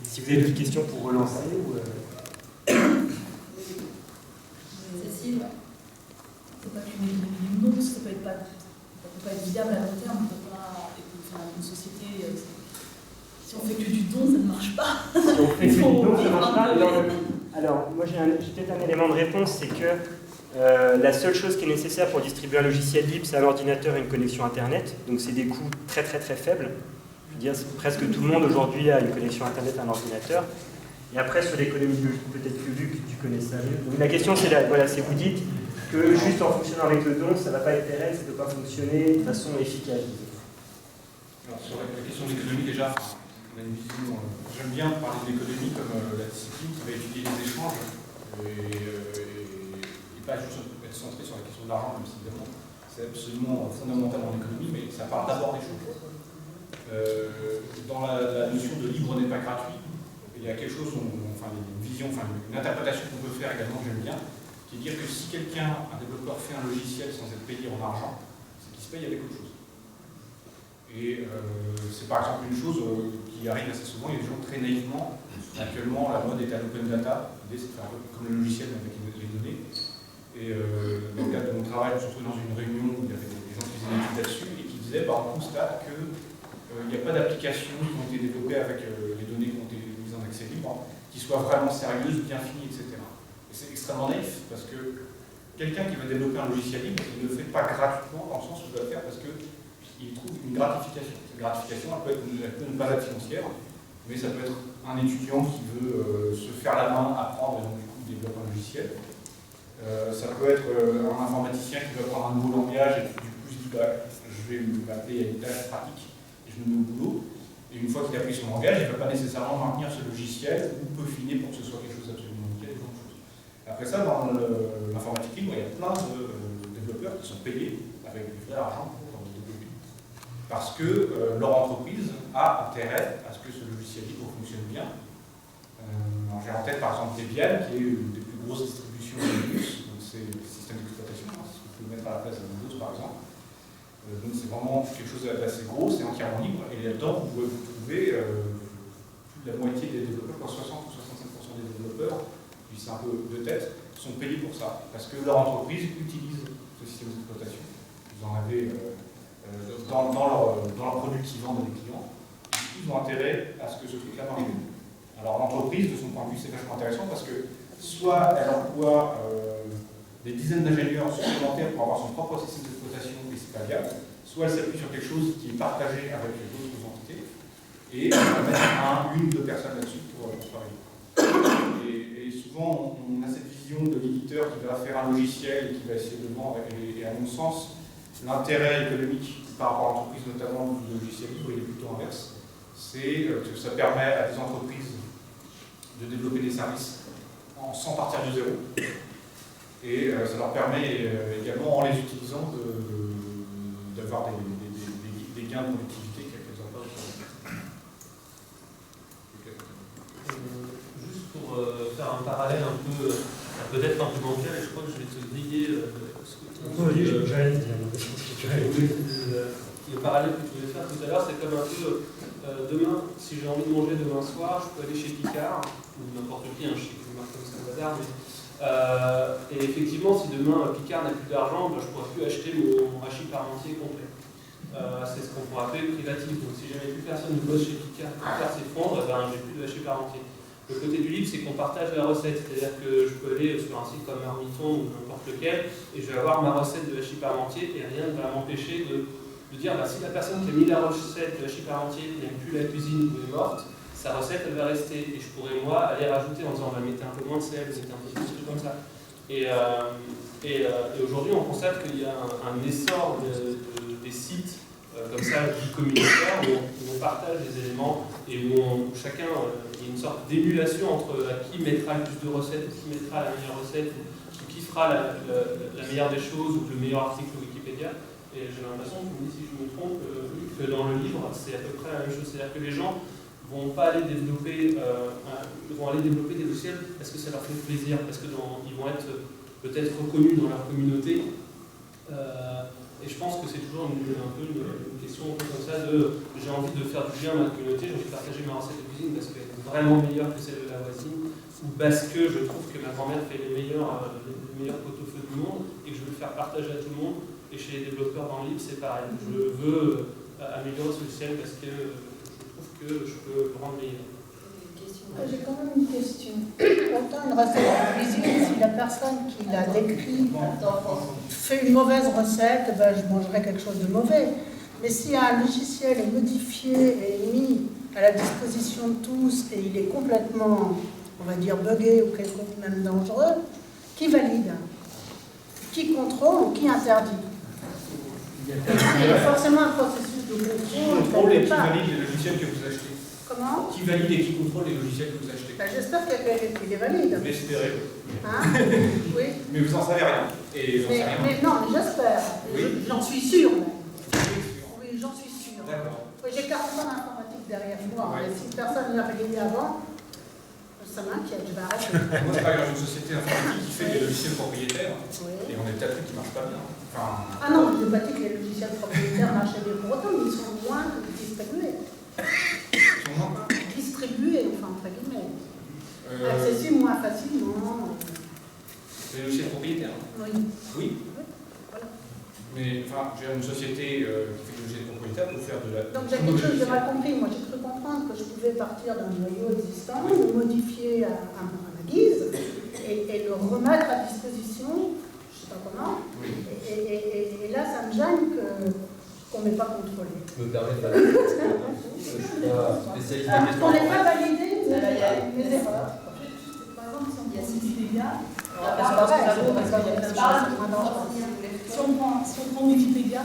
Si vous avez d'autres questions pour relancer ou... Cécile. C'est pas qu'une économie du don, ça peut pas être viable à long terme. On peut pas, enfin, une société, si on fait que du don, ça ne marche pas. Si on fait que du don, ça ne marche pas. Alors, moi j'ai peut-être un élément de réponse, c'est que la seule chose qui est nécessaire pour distribuer un logiciel libre, c'est un ordinateur et une connexion Internet. Donc c'est des coûts très très très faibles. Je veux dire, presque tout le monde aujourd'hui a une connexion Internet et un ordinateur. Et après, sur l'économie du peut-être que Luc, tu connais ça mieux. Donc la question c'est là, voilà, c'est vous dites que juste en fonctionnant avec le don, ça ne va pas être pérenne, ça ne peut pas fonctionner de façon efficace. Alors sur la question de l'économie, déjà, on a une vision. J'aime bien parler de l'économie comme la discipline qui va étudier les échanges et pas juste être centré sur la question de l'argent, même si évidemment c'est absolument fondamental dans l'économie, mais ça part d'abord des choses. Dans la notion de libre n'est pas gratuit, il y a quelque chose, une vision, une interprétation qu'on peut faire également, j'aime bien, qui est de dire que si quelqu'un, un développeur, fait un logiciel sans être payé en argent, c'est qu'il se paye avec autre chose. Et c'est par exemple une chose qui arrive assez souvent, il y a des gens très naïvement, actuellement la mode est à l'open data, l'idée c'est de faire un peu comme le logiciel avec les données. Et dans le cadre de mon travail, je me suis retrouvé dans une réunion où il y avait des gens qui faisaient une étude là-dessus et qui disaient on constate qu'il n'y a pas d'applications qui ont été développées avec les données qui ont été mises en accès libre, qui soient vraiment sérieuses, bien finies, etc. Et c'est extrêmement naïf parce que quelqu'un qui veut développer un logiciel libre, il ne le fait pas gratuitement dans le sens où il doit le faire parce qu'il trouve une gratification. Cette gratification, elle peut ne pas être financière, mais ça peut être un étudiant qui veut se faire la main, apprendre et donc du coup développer un logiciel. Ça peut être un informaticien qui veut apprendre un nouveau langage et du coup je dis je vais m'appeler à une tâche pratique et je me mets au boulot. Et une fois qu'il a pris son langage, il ne va pas nécessairement maintenir ce logiciel ou peaufiner pour que ce soit quelque chose d'absolument nickel et autre chose. Après ça, dans l'informatique libre, il y a plein de développeurs qui sont payés avec du vrai argent pour développer. Parce que leur entreprise a intérêt à ce que ce logiciel libre fonctionne bien. J'ai en tête par exemple Debian, qui est une des plus grosses distributions de Linux, donc c'est le système d'exploitation, si vous pouvez mettre à la place de Windows par exemple. Donc c'est vraiment quelque chose d'assez gros, c'est entièrement libre, et là-dedans vous pouvez vous trouver plus de la moitié des développeurs, 60 ou 65% des développeurs, puis c'est un peu de tête, sont payés pour ça, parce que leur entreprise utilise ce système d'exploitation. Vous en avez dans leur produit qu'ils vendent à des clients, ils ont intérêt à ce que ce truc-là marche bien. Alors l'entreprise, de son point de vue, c'est vachement intéressant parce que soit elle emploie des dizaines d'ingénieurs supplémentaires pour avoir son propre système d'exploitation et c'est pas viable, soit elle s'appuie sur quelque chose qui est partagé avec d'autres entités et elle va mettre une ou deux personnes là-dessus pour travailler. Et souvent, on a cette vision de l'éditeur qui va faire un logiciel et qui va essayer de vendre, et à mon sens, l'intérêt économique par rapport à l'entreprise, notamment du logiciel libre, il est plutôt inverse. C'est que ça permet à des entreprises de développer des services sans partir de zéro. Et ça leur permet également, en les utilisant, d'avoir des gains de productivité qu'elles n'ont pas. Juste pour faire un parallèle un peu, peut-être un peu bancal, et je crois que je vais te griller ce que tu le parallèle que tu voulais faire tout à l'heure, c'est comme un peu demain, si j'ai envie de manger demain soir, je peux aller chez Picard, ou n'importe qui, je sais que je marque comme ça au hasard, mais et effectivement, si demain Picard n'a plus d'argent, je ne pourrai plus acheter mon hachis parmentier complet. C'est ce qu'on pourrait appeler privatif. Donc si jamais plus personne ne bosse chez Picard, Picard s'effondre, j'ai plus de hachis parmentier. Le côté du livre, c'est qu'on partage la recette, c'est-à-dire que je peux aller sur un site comme Marmiton ou n'importe lequel, et je vais avoir ma recette de hachis parmentier, et rien ne va m'empêcher de dire si la personne qui a mis la recette de hachis parmentier n'aime plus la cuisine ou est morte, sa recette elle va rester, et je pourrais moi aller rajouter en disant mettez un peu moins de sel, mettez un peu plus de trucs comme ça. Et aujourd'hui, on constate qu'il y a un essor des sites comme ça, dits communautaires, où on partage des éléments et où chacun, il y a une sorte d'émulation entre qui mettra le plus de recettes, qui mettra la meilleure recette, ou qui fera la meilleure des choses, ou le meilleur article Wikipédia. Et j'ai l'impression, si je me trompe, que dans le livre, c'est à peu près la même chose. C'est-à-dire que les gens vont aller développer des logiciels parce que ça leur fait plaisir, parce qu'ils vont être peut-être reconnus dans leur communauté. Et je pense que c'est toujours un peu une question comme ça de j'ai envie de faire du bien à ma communauté, j'ai envie de partager ma recette de cuisine parce qu'elle est vraiment meilleure que celle de la voisine, ou parce que je trouve que ma grand-mère fait les meilleurs pot-au-feu du monde et que je veux le faire partager à tout le monde. Et chez les développeurs dans le livre, c'est pareil. Je veux améliorer ce logiciel parce que je trouve que je peux le rendre meilleur. J'ai quand même une question. Autant une recette de cuisine, si la personne qui l'a décrit fait une mauvaise recette, ben, je mangerai quelque chose de mauvais. Mais si un logiciel est modifié et mis à la disposition de tous et il est complètement, on va dire, buggé ou quelque chose même dangereux, qui valide? Qui contrôle ou qui interdit? Il y a forcément un processus de contrôle. Qui contrôle et qui valide les logiciels que vous achetez? Comment? Qui valide et qui contrôle les logiciels que vous achetez? Ben, j'espère qu'il est valide. L'espérez. Hein? Oui. Mais vous n'en savez rien. Et j'en sais rien. Mais non, mais j'espère. Oui. J'en suis sûre. Oui, j'en suis sûre. D'accord. Oui, j'ai 40 ans d'informatique derrière moi. Ouais. Et si personne ne l'a réglé avant, ça m'inquiète, je vais arrêter. Moi, je travaille dans une société informatique qui fait des logiciels propriétaires. Oui. Et on a des tas de trucs qui ne marchent pas bien. Enfin, Ah non, je ne veux pas dire que les logiciels propriétaires marchaient bien pour autant, mais ils sont moins distribués. Distribués, enfin, entre guillemets. Accessibles moins facilement. les logiciels propriétaires. Oui. Oui. Voilà. Mais enfin, j'ai une société qui fait des logiciels propriétaires pour faire de la. Donc j'ai quelque chose de mal compris. Moi, j'ai cru comprendre que je pouvais partir d'un noyau existant, le modifier à ma guise et le remettre à disposition, je ne sais pas comment. Oui. Et là, ça me gêne qu'on n'ait pas contrôlé. Je me permets de valider. Je suis pas spécialiste des questions. On n'est pas validé mes erreurs. Par exemple, si on prend Wikipédia, si on prend Wikipédia,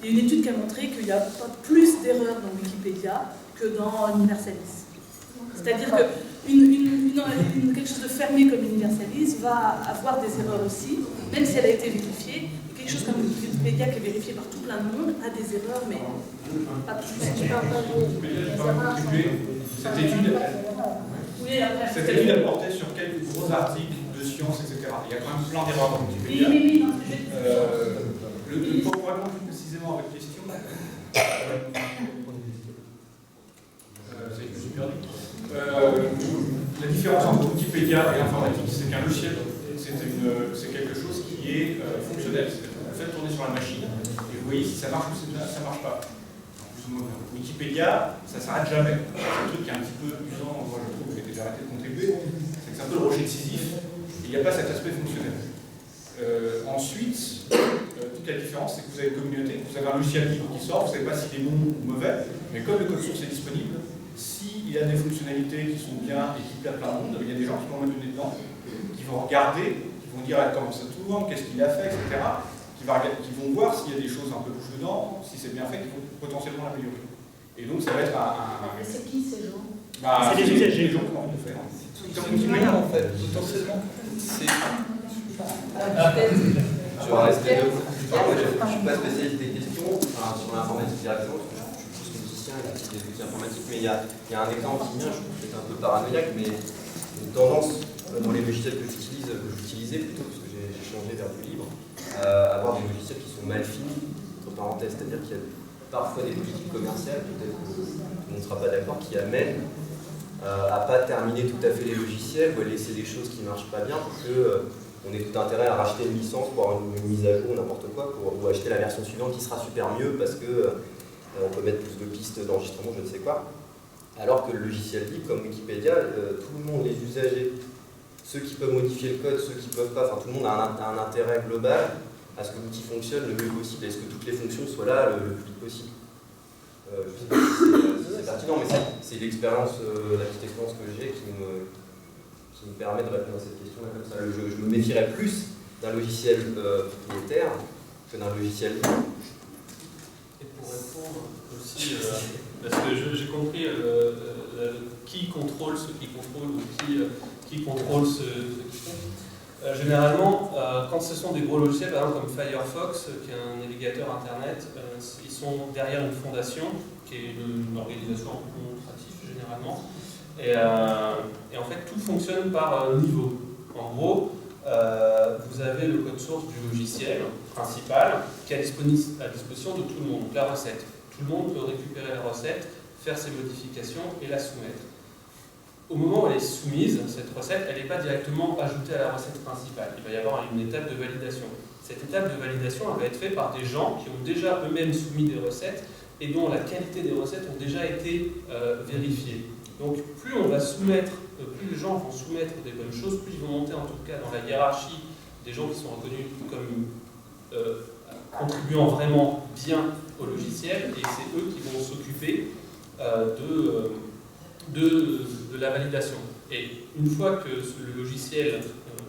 il y a une étude qui a montré qu'il y a pas plus d'erreurs dans Wikipédia que dans Universalis. C'est-à-dire que quelque chose de fermé comme Universalis va avoir des erreurs aussi, même si elle a été vérifiée. Et quelque chose comme Wikipédia qui est vérifié par tout plein de monde a des erreurs, mais pas plus. Cette étude a porté sur quelques gros articles de sciences, etc. Il y a quand même plein d'erreurs dans Wikipédia. Oui, non, pour répondre plus précisément à votre question, je me suis perdu. La différence entre Wikipédia et l'informatique, c'est qu'un logiciel, c'est quelque chose qui est fonctionnel. Vous faites tourner sur la machine et vous voyez si ça marche ou si ça ne marche pas. Wikipédia, ça ne s'arrête jamais. C'est un truc qui est un petit peu usant, moi je trouve, qui était arrêté de contribuer, c'est que c'est un peu le rocher de Sisyphe, et il n'y a pas cet aspect fonctionnel. Ensuite, toute la différence, c'est que vous avez une communauté, vous avez un logiciel libre qui sort, vous ne savez pas s'il est bon ou mauvais, mais comme le code source est disponible, s'il a des fonctionnalités qui sont bien et qui plaisent à plein de monde, il y a des gens qui vont mettre le nez dedans, qui vont regarder, qui vont dire comment ça tourne, qu'est-ce qu'il a fait, etc. Qui vont voir s'il y a des choses un peu louches dedans, si c'est bien fait, qui vont potentiellement l'améliorer. Et donc ça va être Et c'est qui ces gens? C'est les usagers. Les gens qui ont envie de faire. Comme Wikipédia en fait, potentiellement. C'est. Je vais rester de vous. Moi, je ne suis pas spécialiste des questions sur l'informatique directement, je suis plus musicien et des outils informatiques, mais il y a un exemple qui vient, je trouve que c'est un peu paranoïaque, mais une tendance dans les logiciels que j'utilisais plutôt, parce que j'ai changé vers du libre, avoir des logiciels qui sont mal finis, entre parenthèses, c'est-à-dire qu'il y a parfois des politiques commerciales, peut-être que tout le monde ne sera pas d'accord, qui amènent à ne pas terminer tout à fait les logiciels ou à laisser des choses qui ne marchent pas bien, parce que on est tout intérêt à racheter une licence pour avoir une mise à jour ou n'importe quoi, ou acheter la version suivante qui sera super mieux parce que on peut mettre plus de pistes d'enregistrement, je ne sais quoi. Alors que le logiciel libre, comme Wikipédia, tout le monde, les usagers, ceux qui peuvent modifier le code, ceux qui ne peuvent pas, enfin tout le monde a un intérêt global à ce que l'outil fonctionne le mieux possible, et à ce que toutes les fonctions soient là le plus vite possible. Je ne sais pas si c'est pertinent, mais c'est l'expérience, la petite expérience que j'ai qui qui me permet de répondre à cette question-là comme ça. Je me méfierais plus d'un logiciel propriétaire que d'un logiciel libre. Et pour répondre aussi, parce que j'ai compris qui contrôle ce qui contrôle ou qui contrôle ce qui font. Généralement, quand ce sont des gros logiciels, par exemple comme Firefox, qui est un navigateur internet, ils sont derrière une fondation, qui est une organisation administrative généralement. Et en fait, tout fonctionne par niveau. En gros, vous avez le code source du logiciel principal qui est à disposition de tout le monde, donc la recette. Tout le monde peut récupérer la recette, faire ses modifications et la soumettre. Au moment où elle est soumise, cette recette, elle n'est pas directement ajoutée à la recette principale. Il va y avoir une étape de validation. Cette étape de validation, elle va être faite par des gens qui ont déjà eux-mêmes soumis des recettes et dont la qualité des recettes ont déjà été vérifiées. Donc plus on va soumettre, plus les gens vont soumettre des bonnes choses, plus ils vont monter en tout cas dans la hiérarchie des gens qui sont reconnus comme contribuant vraiment bien au logiciel, et c'est eux qui vont s'occuper de la validation. Et une fois que le logiciel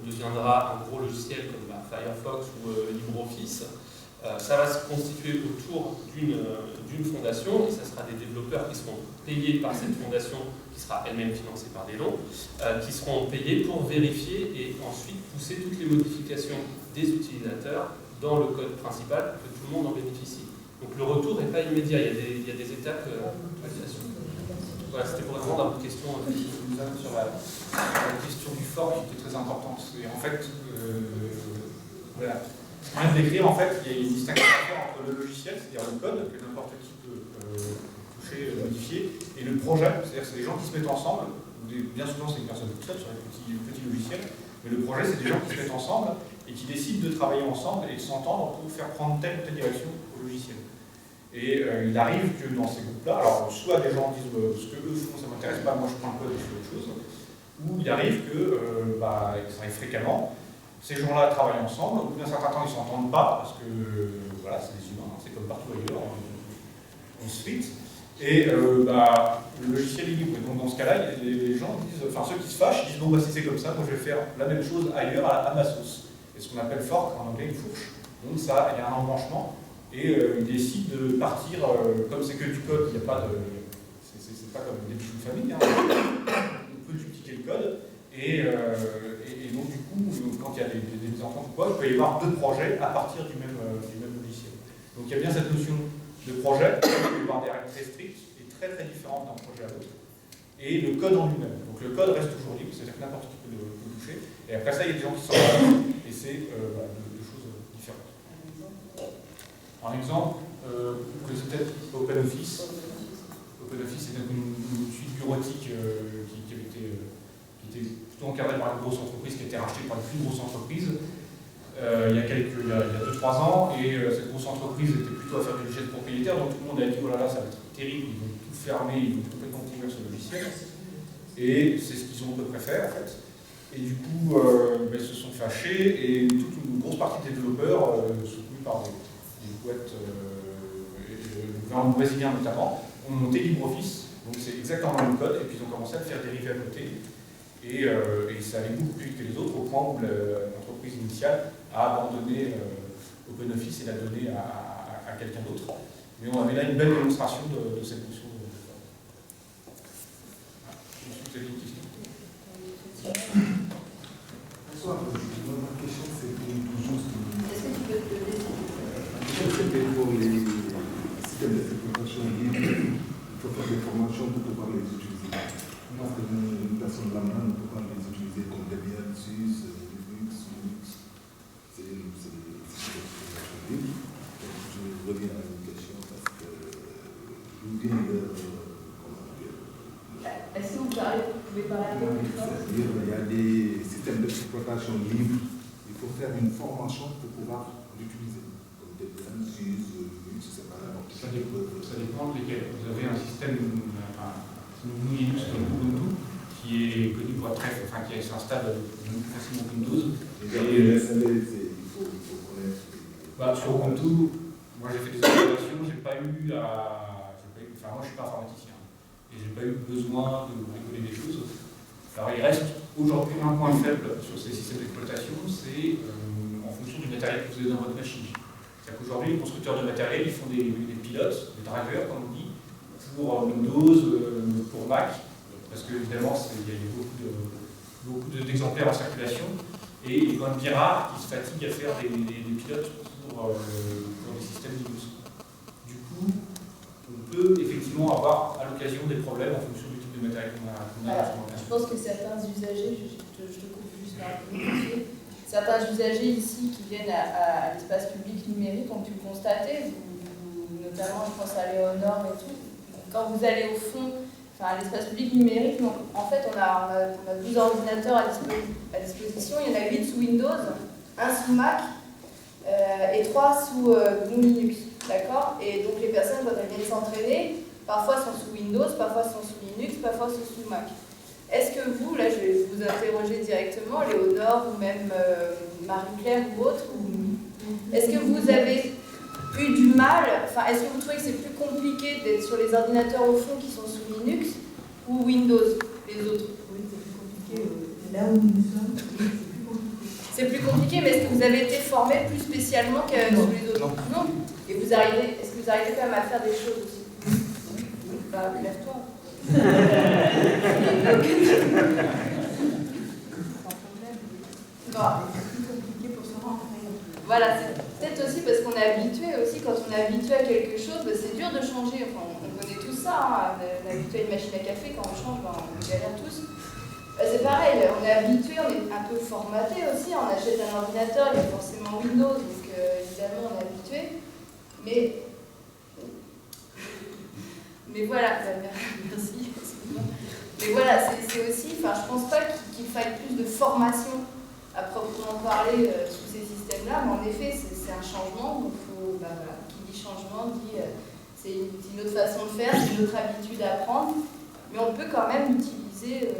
deviendra un gros logiciel comme Firefox ou LibreOffice, ça va se constituer autour d'une fondation, et ça sera des développeurs qui seront payés par cette fondation, qui sera elle-même financée par des dons, qui seront payés pour vérifier et ensuite pousser toutes les modifications des utilisateurs dans le code principal pour que tout le monde en bénéficie. Donc le retour n'est pas immédiat, il y a des étapes de validation. Voilà, c'était pour répondre à votre question. Nous allons sur la question du fork qui est très importante. Et en fait, voilà. Je viens de décrire, en fait, il y a une distinction à faire entre le logiciel, c'est-à-dire le code que n'importe qui peut toucher, modifier, et le projet, c'est-à-dire c'est des gens qui se mettent ensemble. Bien souvent, c'est une personne toute seule sur les petits logiciels, mais le projet, c'est des gens qui se mettent ensemble et qui décident de travailler ensemble et de s'entendre pour faire prendre telle ou telle direction au logiciel. Et il arrive que dans ces groupes-là, alors soit des gens disent ce que eux font, ça m'intéresse pas, moi je prends le code et je fais autre chose, ou il arrive que, ça arrive fréquemment, ces gens-là travaillent ensemble, au bout d'un certain temps ils ne s'entendent pas, parce que voilà, c'est des humains, c'est comme partout ailleurs, on se fit, et le logiciel est libre. Et donc dans ce cas-là, les gens disent, enfin ceux qui se fâchent, disent bon si c'est comme ça, moi je vais faire la même chose ailleurs à ma sauce. Et ce qu'on appelle fork en anglais, une fourche. Donc ça, il y a un embranchement. Et ils décident de partir, comme c'est que du code, il n'y a pas de. C'est pas comme des bijoux de famille, hein. On peut dupliquer le code, et donc du coup, quand il y a des ententes ou quoi, il peut y avoir deux projets à partir du même logiciel. Donc il y a bien cette notion de projet, qui peut y avoir des règles très strictes et très très différentes d'un projet à l'autre, et le code en lui-même. Donc le code reste toujours libre, c'est-à-dire que n'importe qui peut le toucher, et après ça, il y a des gens qui sont là, et c'est deux choses différentes. En exemple, vous connaissez peut-être OpenOffice. OpenOffice est une suite bureautique qui était plutôt encadrée par une grosse entreprise qui a été rachetée par une plus grosse entreprise il y a 2-3 ans, et cette grosse entreprise était plutôt à faire du logiciel propriétaire, donc tout le monde a dit oh là là, ça va être terrible, ils vont tout fermer, ils vont complètement couvrir ce logiciel. Et c'est ce qu'ils ont à peu près fait en fait. Et du coup, ils se sont fâchés, et toute une grosse partie des développeurs, soutenus par des boîtes, le gouvernement brésilien notamment, ont monté LibreOffice, donc c'est exactement le même code, et puis ils ont commencé à le faire dériver à côté, et ça allait beaucoup plus vite que les autres, au point où l'entreprise initiale a abandonné OpenOffice et l'a donné à quelqu'un d'autre. Mais on avait là une belle démonstration de cette notion de forme. Ensuite, vous avez une question? Bonsoir, ma question c'est toujours ce Est-ce que tu peux te laisser? c'était pour les systèmes d'exploitation libre, il faut faire des formations pour pouvoir les utiliser. Parce qu'une personne lambda ne peut pas les utiliser comme Debian, SUSE, Linux, Unix. C'est des exploitations libres. Je reviens à une question parce que je viens de. Est-ce que vous pouvez parler un peu plus fort? C'est-à-dire qu'il y a des systèmes d'exploitation libres. Il faut faire une formation pour pouvoir l'utiliser. Ça dépend de lesquels. Vous avez un système, Linux comme Ubuntu, qui est connu pour être qui s'installe plus facilement qu'Windows. Il faut connaître. Sur Ubuntu, moi j'ai fait des installations, j'ai pas eu moi je suis pas informaticien, et j'ai pas eu besoin de rigoler des choses. Alors il reste aujourd'hui un point faible sur ces systèmes d'exploitation, c'est en fonction du matériel que vous avez dans votre machine. C'est-à-dire qu'aujourd'hui, les constructeurs de matériel, ils font des pilotes, des drivers, comme on dit, pour Windows, pour Mac, parce que évidemment, il y a beaucoup d'exemplaires en circulation, et il est quand même bien rare qu'ils se fatiguent à faire des pilotes pour des systèmes Linux. Du coup, on peut effectivement avoir à l'occasion des problèmes en fonction du type de matériel qu'on a. Je pense que certains usagers, je te coupe juste rapidement, certains usagers ici qui viennent à l'espace public numérique ont pu constater, notamment je pense à Léonore et tout, quand vous allez au fond, à l'espace public numérique, donc, en fait on a 12 ordinateurs à disposition, il y en a 8 sous Windows, 1 sous Mac et 3 sous Linux, d'accord? Et donc les personnes quand elles viennent s'entraîner, parfois sont sous Windows, parfois sont sous Linux, parfois sont sous Mac. Est-ce que vous, là je vais vous interroger directement, Léonore ou même Marie-Claire ou autre, est-ce que vous avez eu du mal, enfin est-ce que vous trouvez que c'est plus compliqué d'être sur les ordinateurs au fond qui sont sous Linux ou Windows, les autres? Oui, c'est plus compliqué. Là où nous sommes, c'est plus compliqué. C'est plus compliqué, mais est-ce que vous avez été formé plus spécialement que sous les autres? Non. Et est-ce que vous arrivez quand même à faire des choses aussi? Bah, lève-toi. Voilà, c'est peut-être aussi parce qu'on est habitué aussi, quand on est habitué à quelque chose, bah, c'est dur de changer. Enfin, on connaît tout ça, hein. On est habitué à une machine à café, quand on change, bah, on galère tous. Bah, c'est pareil, on est habitué, on est un peu formaté aussi, on achète un ordinateur, il y a forcément Windows, donc évidemment on est habitué. Mais voilà, merci. Mais voilà, c'est aussi, enfin, je pense pas qu'il faille plus de formation à proprement parler sous ces systèmes-là, mais en effet, c'est un changement, donc faut, bah, voilà, qui dit changement dit c'est une autre façon de faire, c'est une autre habitude à apprendre, mais on peut quand même utiliser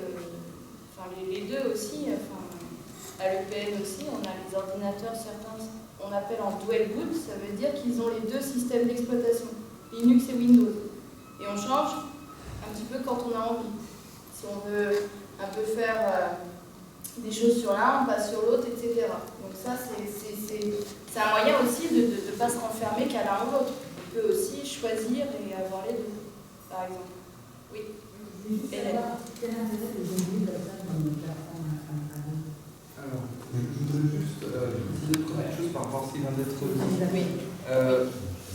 les deux aussi, à l'EPN aussi, on a les ordinateurs, certains on appelle en dual boot, ça veut dire qu'ils ont les deux systèmes d'exploitation, Linux et Windows, et on change un petit peu quand on a envie. Si on veut un peu faire des choses sur l'un, on passe sur l'autre, etc. Donc ça, c'est un moyen aussi de ne pas se renfermer qu'à l'un ou l'autre. On peut aussi choisir et avoir les deux, par exemple. Oui. Quel intérêt de donner comme ça dans le plateforme? Alors, je voudrais juste dire une première chose par rapport à ce qui vient d'être dit. Oui.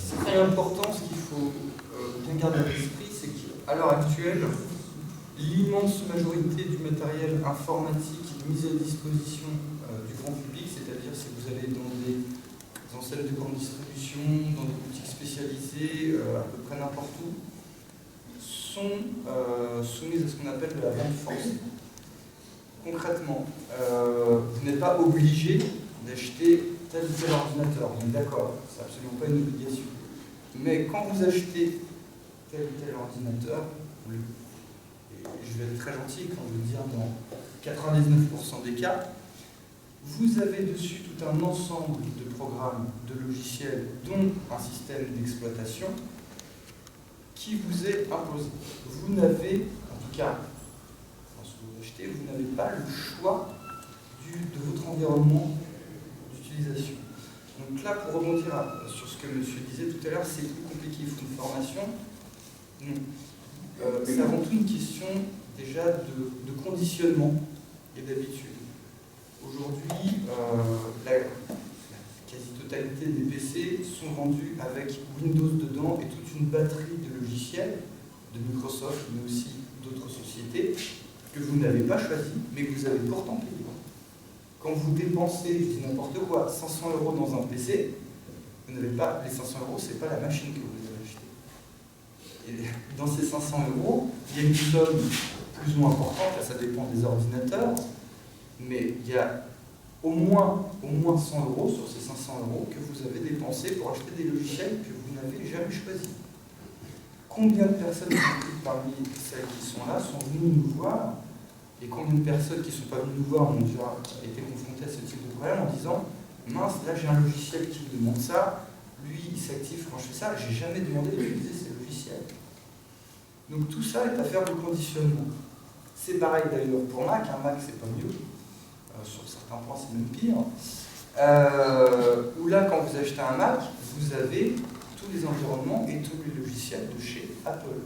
C'est très important, ce qu'il faut bien garder à l'esprit, c'est qu'à l'heure actuelle, l'immense majorité du matériel informatique mis à disposition du grand public, c'est-à-dire si vous allez dans des enseignes de grande distribution, dans des boutiques spécialisées, à peu près n'importe où, sont soumises à ce qu'on appelle de la vente forcée. Concrètement, vous n'êtes pas obligé d'acheter tel ou tel ordinateur, on est d'accord, c'est absolument pas une obligation. Mais quand vous achetez tel ou tel ordinateur, je vais être très gentil quand je veux dire dans 99% des cas, vous avez dessus tout un ensemble de programmes, de logiciels, dont un système d'exploitation qui vous est imposé. Vous n'avez, en tout cas, lorsque vous achetez, vous n'avez pas le choix de votre environnement d'utilisation. Donc là, pour rebondir sur ce que monsieur disait tout à l'heure, c'est plus compliqué, il faut une formation. Non. C'est avant tout une question déjà de conditionnement et d'habitude. Aujourd'hui, la quasi-totalité des PC sont vendus avec Windows dedans et toute une batterie de logiciels de Microsoft, mais aussi d'autres sociétés que vous n'avez pas choisi, mais que vous avez pourtant payé. Quand vous dépensez, je dis n'importe quoi, 500 € dans un PC, vous n'avez pas, les 500 €, c'est pas la machine que vous avez achetée. Et dans ces 500 €, il y a une somme plus ou moins importante, là ça dépend des ordinateurs, mais il y a au moins 100 € sur ces 500 € que vous avez dépensé pour acheter des logiciels que vous n'avez jamais choisis. Combien de personnes parmi celles qui sont là sont venues nous voir, et combien de personnes qui ne sont pas venues nous voir ont déjà été confrontées à ce type de problème en disant « Mince, là j'ai un logiciel qui me demande ça, lui il s'active quand je fais ça, j'ai jamais demandé d'utiliser ces logiciels. » Donc tout ça est affaire de conditionnement. C'est pareil d'ailleurs pour Mac, un Mac c'est pas mieux, sur certains points c'est même pire. Où là, quand vous achetez un Mac, vous avez tous les environnements et tous les logiciels de chez Apple.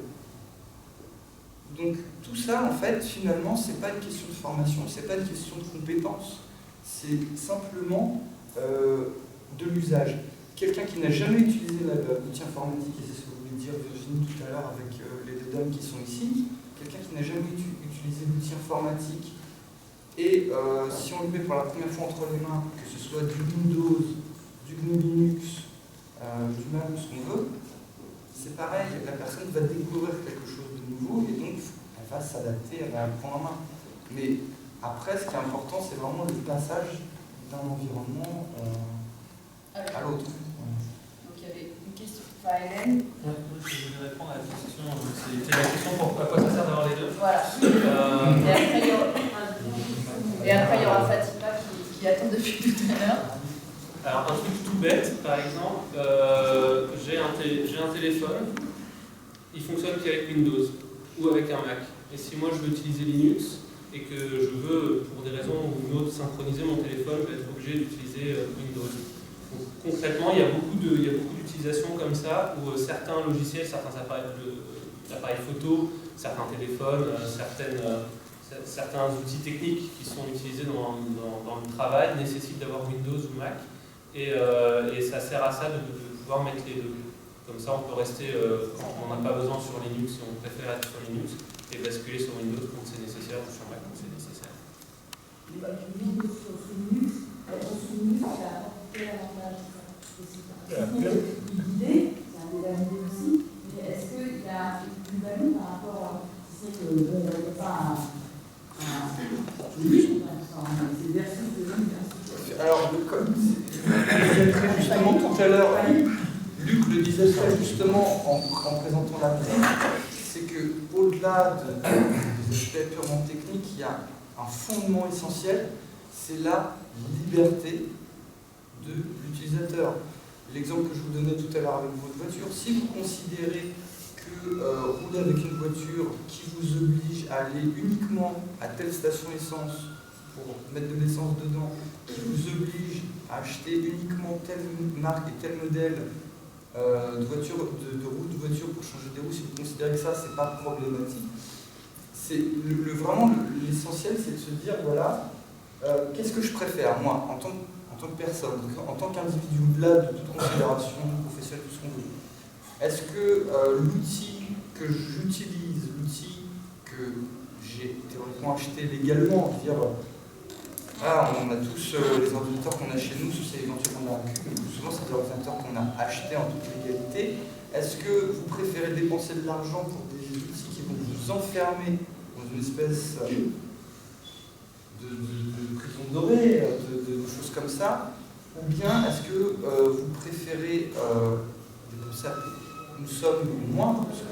Donc tout ça, en fait, finalement, c'est pas une question de formation, c'est pas une question de compétence, c'est simplement de l'usage. Quelqu'un qui n'a jamais utilisé l'outil informatique, et c'est ce que vous voulez dire Virginie tout à l'heure avec les deux dames qui sont ici, quelqu'un qui n'a jamais utilisé l'outil informatique, et si on le met pour la première fois entre les mains, que ce soit du Windows, du GNU Linux, du Mac ou ce qu'on veut, c'est pareil, la personne va découvrir quelque chose de nouveau et donc elle va s'adapter, elle va le prendre en main. Mais après, ce qui est important, c'est vraiment le passage d'un environnement à l'autre. Donc il y avait une question. Enfin, Hélène. Moi, je voulais répondre à la question. C'était la question à quoi ça sert d'avoir les deux. Voilà. Et après, il y aura Fatima qui attend depuis tout à l'heure. Alors, un truc tout bête, par exemple, j'ai un téléphone, il fonctionne qu'avec Windows ou avec un Mac. Et si moi je veux utiliser Linux et que je veux, pour des raisons ou une autre, synchroniser mon téléphone, je vais être obligé d'utiliser Windows. Donc, concrètement, il y a beaucoup d'utilisations comme ça où certains logiciels, certains appareils photo, certains téléphones, certains outils techniques qui sont utilisés dans le travail nécessitent d'avoir Windows ou Mac. Et ça sert à ça de pouvoir mettre les deux. Comme ça, on peut rester, on n'a pas besoin sur Linux si on préfère être sur Linux, et basculer sur Windows quand c'est nécessaire ou sur Mac quand c'est nécessaire. Windows sur Linux, ça apporte quel avantage? C'est une idée, c'est un débat aussi, mais est-ce qu'il y a une plus-value par rapport à ce que vous n'avez pas c'est versus de l'université? Alors, comme je disais très justement tout à l'heure, Luc le disait très justement en présentant la thème, c'est qu'au-delà des aspects purement techniques, il y a un fondement essentiel, c'est la liberté de l'utilisateur. L'exemple que je vous donnais tout à l'heure avec votre voiture, si vous considérez que rouler avec une voiture qui vous oblige à aller uniquement à telle station essence pour mettre de l'essence dedans, qui vous oblige à acheter uniquement telle marque et tel modèle de voiture, de roue de voiture pour changer des roues, si vous considérez que ça, c'est pas problématique. C'est vraiment l'essentiel, c'est de se dire, voilà, qu'est-ce que je préfère, moi, en tant que personne, en tant qu'individu, au-delà de toute considération professionnelle, tout ce qu'on veut. Est-ce que l'outil que j'utilise, l'outil que j'ai théoriquement acheté légalement, dire on a tous les ordinateurs qu'on a chez nous, c'est éventuellement souvent c'est des ordinateurs qu'on a achetés en toute légalité. Est-ce que vous préférez dépenser de l'argent pour des outils qui vont vous enfermer dans une espèce de prison dorée, de choses comme ça, ou bien est-ce que vous préférez ça, nous sommes moindres, parce que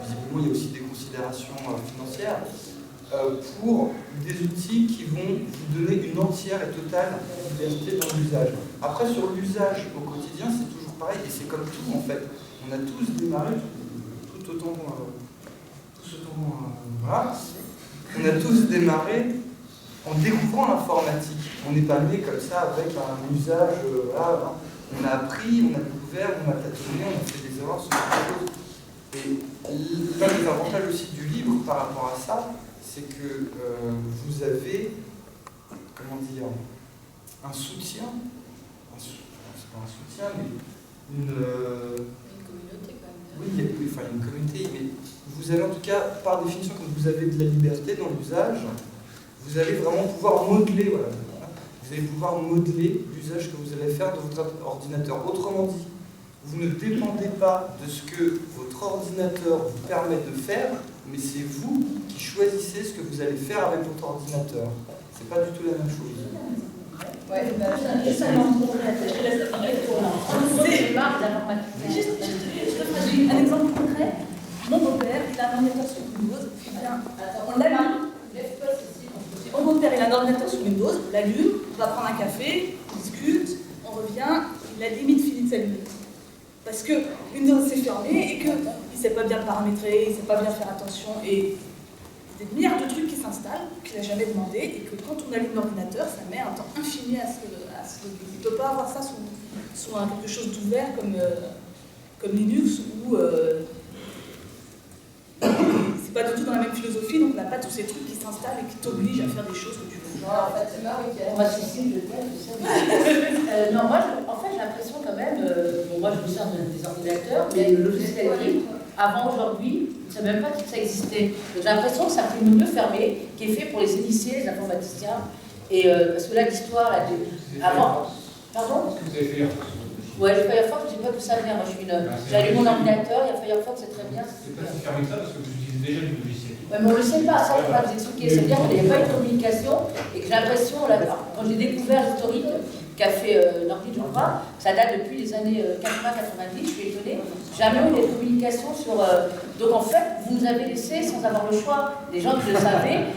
visiblement il y a aussi des considérations financières, pour des outils qui vont vous donner une entière et totale liberté dans l'usage. Après, sur l'usage au quotidien, c'est toujours pareil, et c'est comme tout en fait. On a tous démarré, tout autant voilà. On a tous démarré en découvrant l'informatique. On n'est pas né comme ça avec un usage, voilà. On a appris, on a découvert, on a tâtonné, on a fait des erreurs sur quelque chose. Et l'un des avantages aussi du livre par rapport à ça, c'est que vous avez, comment dire, un soutien, c'est pas un soutien, mais une communauté quand même. Oui, une communauté, mais vous avez en tout cas, par définition, quand vous avez de la liberté dans l'usage, vous allez vraiment pouvoir modeler, voilà, vous allez pouvoir modeler l'usage que vous allez faire de votre ordinateur. Autrement dit, vous ne dépendez pas de ce que votre ordinateur vous permet de faire, mais c'est vous qui choisissez ce que vous allez faire avec votre ordinateur. C'est pas du tout la même chose. Ouais, Juste un exemple concret. Mon beau-père, il a un ordinateur sur Windows. On l'allume. Mon beau-père, il a un ordinateur sur Windows. On l'allume, on va prendre un café, on discute, on revient. Il a limite fini de s'allumer. Parce que Windows s'est fermé et qu'il ne sait pas bien paramétrer, il ne sait pas bien faire attention. Et des milliards de trucs qui s'installent, qu'il n'a jamais demandé, et que quand on allume l'ordinateur, ça met un temps infini à se il ne peut pas avoir ça sous quelque chose d'ouvert comme Linux, où c'est pas du tout dans la même philosophie, donc on n'a pas tous ces trucs qui s'installent et qui t'obligent à faire des choses que tu veux. Non, en fait, c'est marrant qu'il y a moi, Cécile, je sais. Non, moi, en fait, j'ai l'impression quand même, bon, moi, je me sers des ordinateurs, mais le logiciel libre, avant aujourd'hui, je ne savais même pas que ça existait. J'ai l'impression que c'est un peu mieux fermé, qui est fait pour les initiés, les informaticiens. Et parce que là, l'histoire, là, avant. Pardon? Est-ce que vous avez fait Firefox? Ouais, le Firefox, je ne sais pas d'où ça vient. Moi, j'ai allumé mon ordinateur, il y a Firefox, c'est très bien. C'est pas si fermé que ça parce que vous utilisez déjà du logiciel. Ouais, mais on ne le sait pas, ça, je ne vais pas vous expliquer. C'est-à-dire qu'il n'y a pas eu de communication et que j'ai l'impression, quand j'ai découvert l'historique qu'a fait Nordi, je crois, ça date depuis les années 80-90, je suis étonnée, jamais eu de communication sur. Donc en fait, vous nous avez laissé sans avoir le choix, des gens qui le savaient,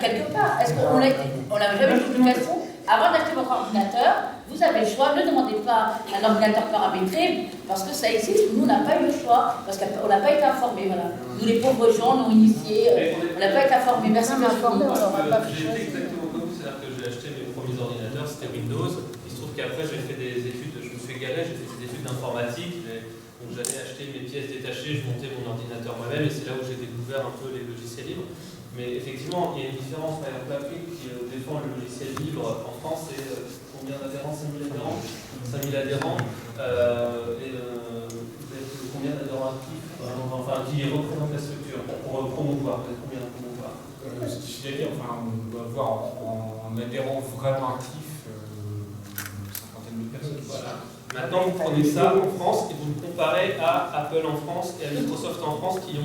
quelque part. Est-ce qu'on n'avait jamais eu de communication? Avant d'acheter votre ordinateur, vous avez le choix, ne demandez pas un ordinateur paramétré, parce que ça existe, nous on n'a pas eu le choix, parce qu'on n'a pas été informés, voilà. Nous les pauvres gens non initiés, on n'a pas été informés. Merci de m'informer, on n'aura pas fait. J'ai été exactement comme vous, c'est-à-dire que j'ai acheté mes premiers ordinateurs, c'était Windows. Il se trouve qu'après j'ai fait des études, je me suis égaré, j'ai fait des études d'informatique, donc j'allais acheter mes pièces détachées, je montais mon ordinateur moi-même, et c'est là où j'ai découvert un peu les logiciels libres. Mais effectivement, il y a une différence, par exemple, l'Afrique qui défend le logiciel libre en France, c'est combien d'adhérents? 5000 adhérents. 5000 adhérents. Et vous êtes combien d'adhérents actifs? Enfin, qui représentent la structure pour promouvoir? Vous êtes combien à promouvoir? C'est-à-dire, enfin, on doit avoir en adhérents vraiment actifs une cinquantaine de personnes. Voilà. Maintenant, vous prenez ça en France et vous le comparez à Apple en France et à Microsoft en France qui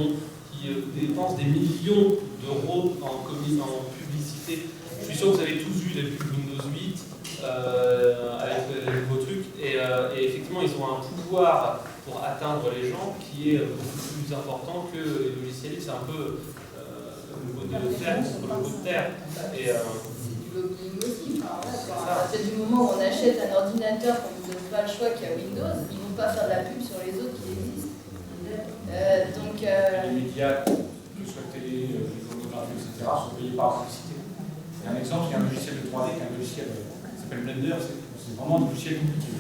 dépensent des millions d'euros en publicité. Je suis sûr que vous avez tous vu les pubs Windows 8 avec les nouveaux trucs et effectivement ils ont un pouvoir pour atteindre les gens qui est beaucoup plus important que les logiciels libres. C'est un peu le mot de terre contre le mot de terre. Et, du lobbying aussi. À partir du moment où on achète un ordinateur qu'on ne vous donne pas le choix qu'il y a Windows, ils ne vont pas faire de la pub sur les autres qui existent. Les médias, que ce soit télé, les photographies, etc., sont payés par publicité. Et un exemple, il y a un logiciel de 3D qui est un logiciel qui s'appelle Blender, c'est vraiment un logiciel compliqué.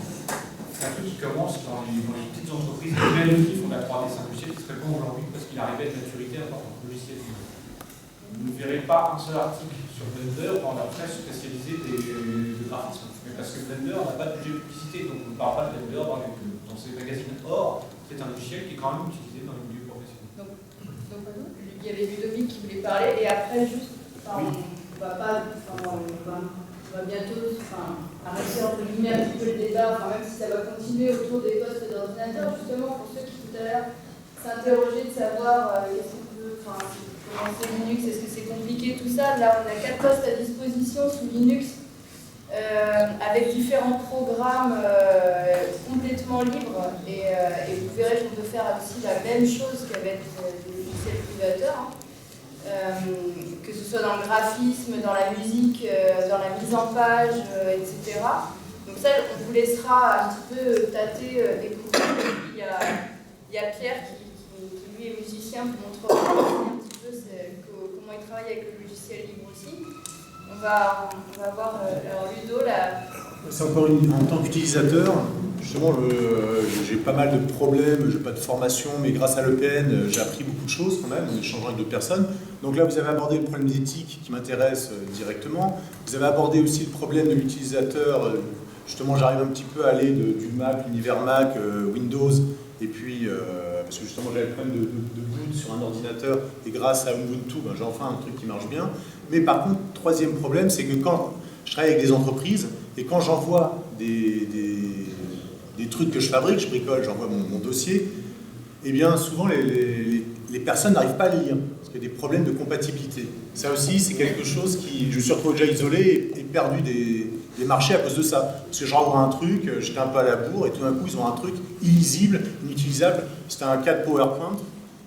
C'est un truc qui commence dans les petites entreprises, les PME qui font de la 3D, c'est un logiciel qui serait bon aujourd'hui parce qu'il arrivait à une maturité en tant que logiciel. Vous ne verrez pas un seul article sur Blender dans la presse spécialisée de graphisme. Mais parce que Blender n'a pas de budget de publicité, donc on ne parle pas de Blender dans ces magazines. Or, c'est un logiciel qui est quand même utilisé dans les milieux professionnels. Donc, il y avait Ludovic qui voulait parler, et après, juste, on va bientôt arrêter entre guillemets un petit peu le débat, même si ça va continuer autour des postes d'ordinateur, justement pour ceux qui tout à l'heure s'interrogeaient de savoir qu'est-ce qu'on peut, comment c'est Linux, est-ce que c'est compliqué, tout ça. Là, on a 4 postes à disposition sous Linux. Avec différents programmes complètement libres et vous verrez qu'on peut faire aussi la même chose qu'avec des logiciels privateurs, que ce soit dans le graphisme, dans la musique, dans la mise en page, etc. Donc ça, on vous laissera un petit peu tâter, découvrir. Il y a Pierre qui lui est musicien, vous montrera un petit peu comment il travaille avec le logiciel libre aussi. On va voir Ludo là. C'est encore en tant qu'utilisateur, justement, j'ai pas mal de problèmes, j'ai pas de formation, mais grâce à l'EPN, j'ai appris beaucoup de choses quand même, en échangeant avec d'autres personnes. Donc là, vous avez abordé le problème d'éthique qui m'intéresse directement. Vous avez abordé aussi le problème de l'utilisateur. Justement, j'arrive un petit peu à aller du Mac, l'univers Mac, Windows, et puis, parce que justement, j'avais le problème de boot sur un ordinateur, et grâce à Ubuntu, j'ai enfin un truc qui marche bien. Mais par contre, troisième problème, c'est que quand je travaille avec des entreprises, et quand j'envoie des trucs que je fabrique, je bricole, j'envoie mon dossier, eh bien souvent les personnes n'arrivent pas à lire, parce qu'il y a des problèmes de compatibilité. Ça aussi, c'est quelque chose qui, je me suis retrouvé déjà isolé et perdu des marchés à cause de ça. Parce que je renvoie un truc, j'étais un peu à la bourre, et tout d'un coup, ils ont un truc illisible, inutilisable. C'était un cas de PowerPoint,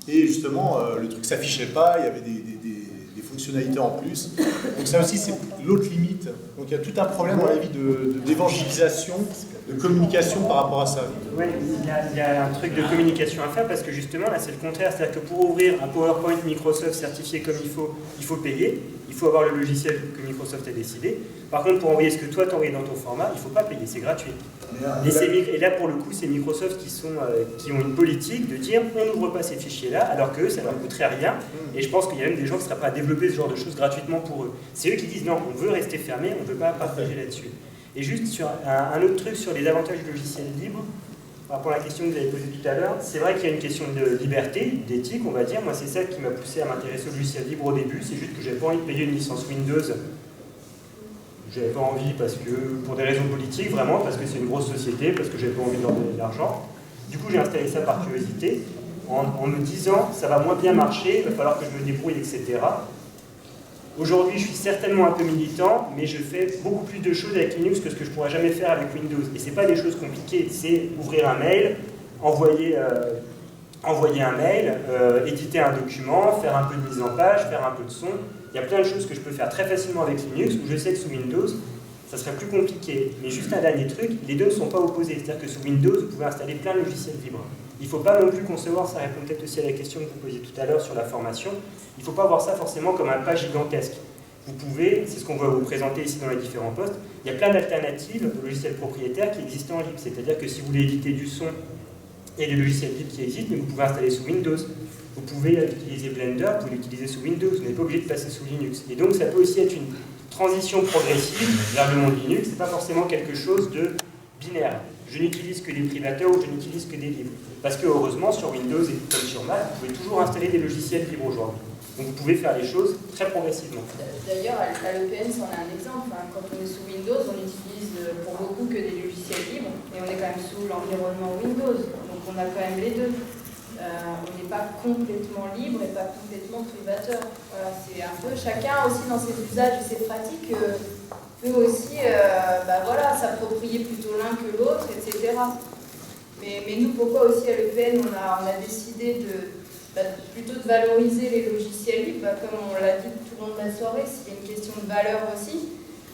et justement, le truc ne s'affichait pas, il y avait des fonctionnalités en plus. Donc ça aussi, c'est l'autre limite. Donc il y a tout un problème, à mon avis, d'évangélisation, de communication par rapport à ça. Oui, il y a un truc de communication à faire parce que justement, là, c'est le contraire. C'est-à-dire que pour ouvrir un PowerPoint Microsoft certifié comme il faut payer. Il faut avoir le logiciel que Microsoft a décidé. Par contre, pour envoyer ce que toi t'envoies dans ton format, il ne faut pas payer, c'est gratuit. Et là, pour le coup, c'est Microsoft qui ont une politique de dire on n'ouvre pas ces fichiers-là, alors que ça ne leur coûterait rien. Et je pense qu'il y a même des gens qui ne seraient pas à développer ce genre de choses gratuitement pour eux. C'est eux qui disent non, on veut rester fermé, on ne veut pas partager là-dessus. Et juste sur un autre truc sur les avantages du logiciel libre, par rapport à la question que vous avez posée tout à l'heure, c'est vrai qu'il y a une question de liberté, d'éthique, on va dire. Moi, c'est ça qui m'a poussé à m'intéresser au logiciel libre au début. C'est juste que j'avais pas envie de payer une licence Windows. J'avais pas envie parce que, pour des raisons politiques, vraiment, parce que c'est une grosse société, parce que j'avais pas envie de leur donner de l'argent. Du coup, j'ai installé ça par curiosité, en me disant, ça va moins bien marcher, il va falloir que je me débrouille, etc. Aujourd'hui, je suis certainement un peu militant, mais je fais beaucoup plus de choses avec Linux que ce que je pourrais jamais faire avec Windows. Et c'est pas des choses compliquées, c'est ouvrir un mail, envoyer un mail, éditer un document, faire un peu de mise en page, faire un peu de son. Il y a plein de choses que je peux faire très facilement avec Linux, où je sais que sous Windows, ça serait plus compliqué. Mais juste un dernier truc, les deux ne sont pas opposés. C'est-à-dire que sous Windows, vous pouvez installer plein de logiciels libres. Il ne faut pas non plus concevoir, ça répond peut-être aussi à la question que vous posiez tout à l'heure sur la formation, il ne faut pas voir ça forcément comme un pas gigantesque. Vous pouvez, c'est ce qu'on va vous présenter ici dans les différents postes, il y a plein d'alternatives de logiciels propriétaires qui existent en libre. C'est-à-dire que si vous voulez éditer du son, il y a des logiciels libres qui existent, mais vous pouvez installer sous Windows. Vous pouvez utiliser Blender, vous l'utilisez sous Windows, vous n'êtes pas obligé de passer sous Linux. Et donc ça peut aussi être une transition progressive vers le monde Linux, c'est pas forcément quelque chose de binaire. Je n'utilise que des privateurs ou je n'utilise que des libres. Parce que heureusement, sur Windows et comme sur Mac, vous pouvez toujours installer des logiciels libres aujourd'hui. Donc vous pouvez faire les choses très progressivement. D'ailleurs, à l'EPN, c'en est un exemple. Quand on est sous Windows, on utilise pour beaucoup que des logiciels libres, mais on est quand même sous l'environnement Windows. Donc on a quand même les deux. On n'est pas complètement libre et pas complètement privateur. Voilà, c'est un peu chacun aussi dans ses usages et ses pratiques peut aussi s'approprier plutôt l'un que l'autre, etc. Mais nous, pourquoi aussi à l'EPN, on a décidé plutôt de valoriser les logiciels libres, comme on l'a dit tout le long de la soirée, c'est une question de valeur aussi,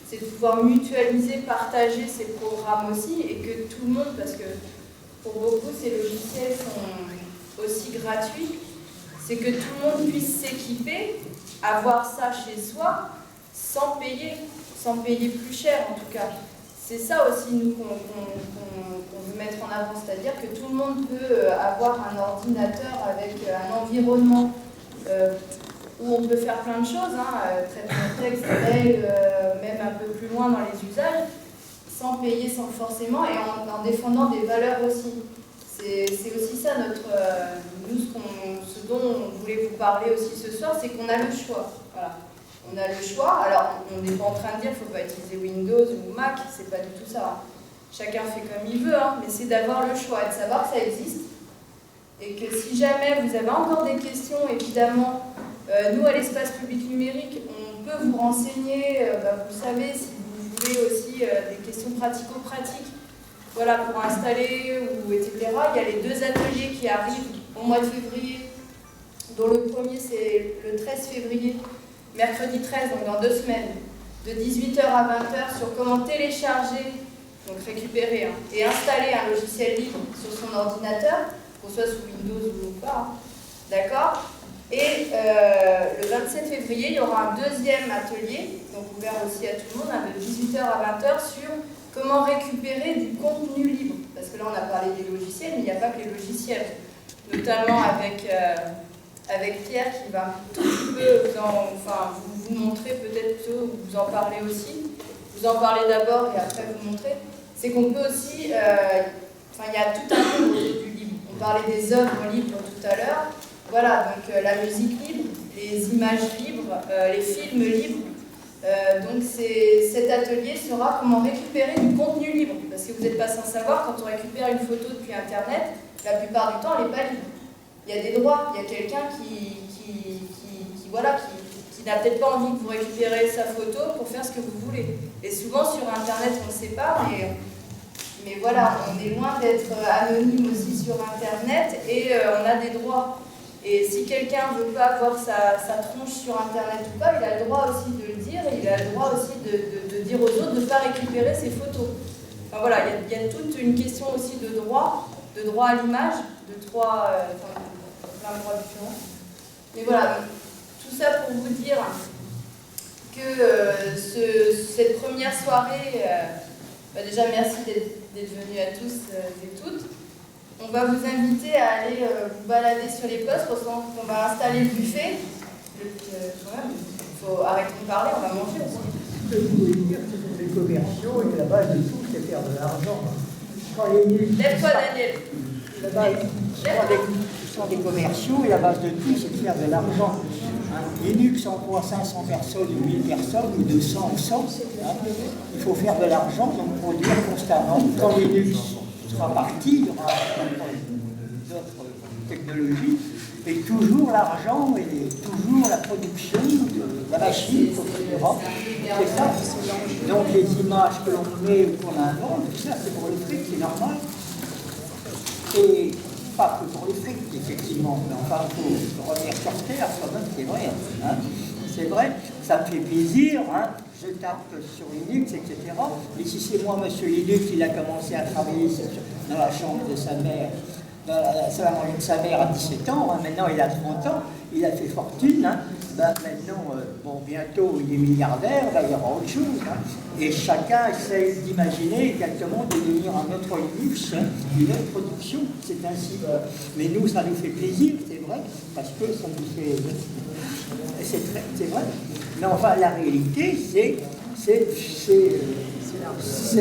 c'est de pouvoir mutualiser, partager ces programmes aussi, et que tout le monde, parce que pour beaucoup ces logiciels sont aussi gratuits, c'est que tout le monde puisse s'équiper, avoir ça chez soi, sans payer plus cher en tout cas. C'est ça aussi nous qu'on veut mettre en avant, c'est-à-dire que tout le monde peut avoir un ordinateur avec un environnement où on peut faire plein de choses, traitement de texte, mail, même un peu plus loin dans les usages, sans payer, sans forcément, et en défendant des valeurs aussi. C'est aussi ça nous ce dont on voulait vous parler aussi ce soir, c'est qu'on a le choix. Voilà. On a le choix, alors on n'est pas en train de dire qu'il ne faut pas utiliser Windows ou Mac, c'est pas du tout ça. Chacun fait comme il veut, mais c'est d'avoir le choix et de savoir que ça existe. Et que si jamais vous avez encore des questions, évidemment, nous à l'espace public numérique, on peut vous renseigner, vous savez, si vous voulez aussi des questions pratico-pratiques, voilà, pour installer, ou etc. Il y a les 2 ateliers qui arrivent au mois de février, dont le premier c'est le 13 février, mercredi 13, donc dans 2 semaines, de 18h à 20h, sur comment télécharger, donc récupérer et installer un logiciel libre sur son ordinateur, qu'on soit sous Windows ou pas, d'accord? Et le 27 février, il y aura un 2e atelier, donc ouvert aussi à tout le monde, de 18h à 20h, sur comment récupérer du contenu libre. Parce que là, on a parlé des logiciels, mais il n'y a pas que les logiciels, notamment avec Pierre qui va un tout petit peu vous montrer, peut-être vous en parler aussi. Vous en parlez d'abord et après vous montrer. C'est qu'on peut aussi, il y a tout un monde du libre. On parlait des œuvres libres tout à l'heure. Voilà, donc la musique libre, les images libres, les films libres. Donc cet atelier sera comment récupérer du contenu libre. Parce que vous n'êtes pas sans savoir, quand on récupère une photo depuis Internet, la plupart du temps, elle n'est pas libre. Il y a des droits, il y a quelqu'un qui n'a peut-être pas envie que vous récupérez sa photo pour faire ce que vous voulez. Et souvent sur Internet, on ne sait pas, mais voilà, on est loin d'être anonyme aussi sur Internet et on a des droits. Et si quelqu'un ne veut pas voir sa tronche sur Internet ou pas, il a le droit aussi de le dire, et il a le droit aussi de dire aux autres de ne pas récupérer ses photos. Enfin, voilà, il y a toute une question aussi de droit à l'image, plein de droits différents. Mais voilà, tout ça pour vous dire que cette première soirée, déjà merci d'être venus à tous et toutes. On va vous inviter à aller vous balader sur les postes, parce qu'on va installer le buffet. Il faut arrêter de parler, on va manger aussi. Ce que je voulais dire, c'est que les commerciaux et que la base de tout, c'est faire de l'argent. Lève-toi, Daniel. La base, ce sont des commerciaux et la base de tout, c'est de faire de l'argent. Linux emploie 500 personnes ou 1000 personnes ou 200 ou 100. Il faut faire de l'argent, donc produire constamment. Quand Linux sera parti, il y aura d'autres technologies, et toujours l'argent et toujours la production de la machine, etc. C'est ça. Donc les images que l'on met ou qu'on invente, tout ça, c'est pour le fric, c'est normal. Et pas que pour les fric, effectivement, mais enfin, il faut revenir sur terre, quand même, c'est vrai. Hein. C'est vrai, ça me fait plaisir, hein. Je tape sur Linux, etc. Mais si c'est moi, monsieur Linux, il a commencé à travailler dans la chambre de sa mère, dans la salle à manger de sa mère à 17 ans, hein. Maintenant il a 30 ans, il a fait fortune, hein. Ben, maintenant, bon, bientôt il est milliardaire, ben, il y aura autre chose. Hein. Et chacun essaie d'imaginer exactement de devenir un autre Linux, hein, une autre production, c'est ainsi. Mais nous, ça nous fait plaisir, c'est vrai, parce que ça nous fait... C'est vrai. Mais enfin, la réalité, c'est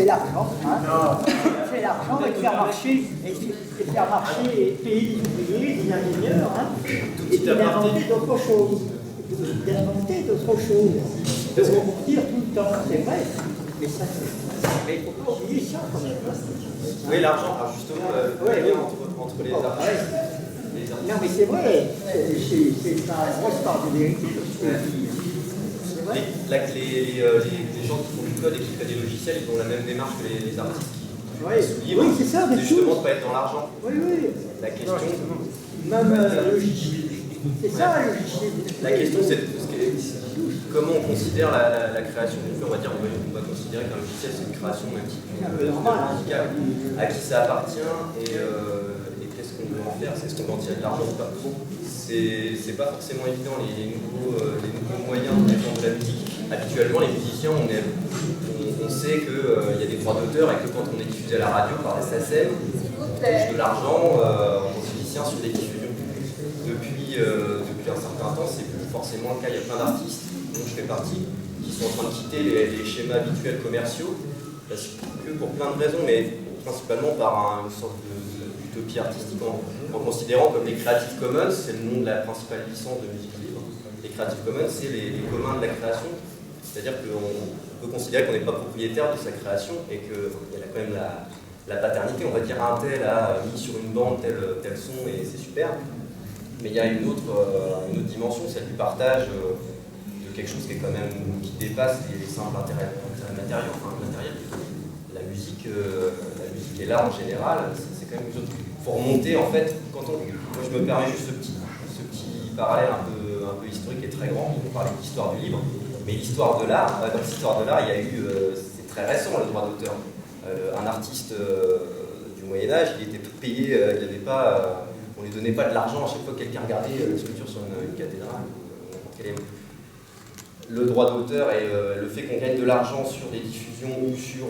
l'argent. Hein. C'est l'argent et faire marcher, et payer des ouvriers, des ingénieurs, hein, et d'inventer d'autres choses. D'inventer d'autres choses. De rebondir tout le temps, c'est vrai. Mais ça, mais il ne faut pas oublier ça quand même. Oui, l'argent, alors justement, entre les artistes. Non, mais c'est vrai, c'est pas une grosse part de vérité. Les gens qui font du code et qui créent des logiciels, ils ont la même démarche que les artistes qui oui, c'est ça, c'est justement de ne pas être dans l'argent. Oui. La question. Même logiciel. C'est ça, le logiciel. La question, c'est comment on considère la création d'une on va dire, on va considérer qu'un logiciel, c'est une création d'un type musicale, à qui ça appartient et qu'est-ce qu'on veut en faire, c'est ce qu'on va en tirer de l'argent ou pas. C'est pas forcément évident les nouveaux moyens de défendre de la musique. Habituellement, les musiciens, on sait qu'il y a des droits d'auteur et que quand on est diffusé à la radio par la SACEM, on touche de l'argent en tant que musicien sur des diffusions. Depuis un certain temps, c'est plus forcément le cas. Il y a plein d'artistes, dont je fais partie, qui sont en train de quitter les schémas habituels commerciaux, parce que pour plein de raisons, mais principalement par une sorte d'utopie artistique, en considérant comme les Creative Commons, c'est le nom de la principale licence de musique libre. Les Creative Commons, c'est les communs de la création, c'est-à-dire qu'on peut considérer qu'on n'est pas propriétaire de sa création et qu'il y a quand même la paternité, on va dire un tel a mis sur une bande tel son et c'est super, mais il y a une autre dimension, celle du partage de quelque chose qui est quand même qui dépasse les simples intérêts matériels. La musique et l'art en général, c'est quand même une autre. Pour remonter, en fait, moi je me permets juste ce petit parallèle un peu historique et très grand, on parlait d'histoire du livre, mais l'histoire de l'art, dans l'histoire de l'art, il y a eu, c'est très récent le droit d'auteur. Un artiste du Moyen-Âge, il était payé, on ne lui donnait pas de l'argent à chaque fois que quelqu'un regardait une sculpture sur une cathédrale. Le droit d'auteur et le fait qu'on gagne de l'argent sur des diffusions ou sur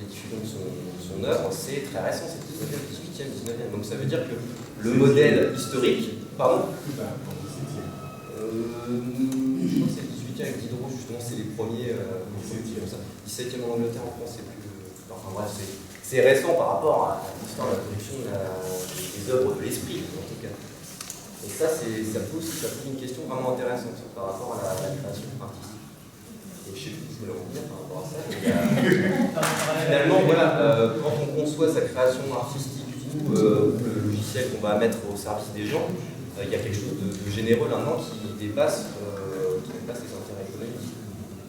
des diffusions de son œuvre, c'est très récent, c'est le 18e, 19e. Donc ça veut dire que le modèle historique, pardon, je crois que c'est le 18e avec Diderot, justement, c'est les premiers, 17e en Angleterre, en France, c'est plus. Enfin bref, c'est récent par rapport à l'histoire de la production des œuvres de l'esprit, en tout cas. Et ça pose une question vraiment intéressante par rapport à la création artistique. Et je sais plus où je voulais en venir par rapport à ça. Finalement, voilà, quand on conçoit sa création artistique ou le logiciel qu'on va mettre au service des gens, il y a quelque chose de généreux là-dedans qui dépasse les intérêts économiques.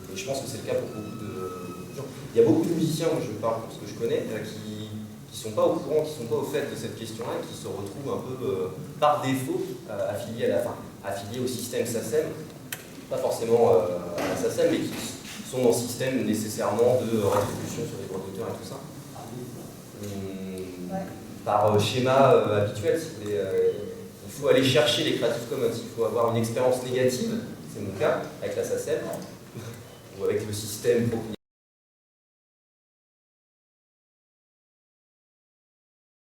Et je pense que c'est le cas pour beaucoup de gens. Il y a beaucoup de musiciens, moi je parle pour ce que je connais, qui sont pas au courant, qui ne sont pas au fait de cette question-là, et qui se retrouvent un peu par défaut affiliés au système SACEM, pas forcément à la SACEM, mais qui sont dans le système nécessairement de rétribution sur les droits d'auteur et tout ça. Par schéma habituel, si vous voulez, il faut aller chercher les Creative Commons, il faut avoir une expérience négative, c'est mon cas, avec la SACEM, ou avec le système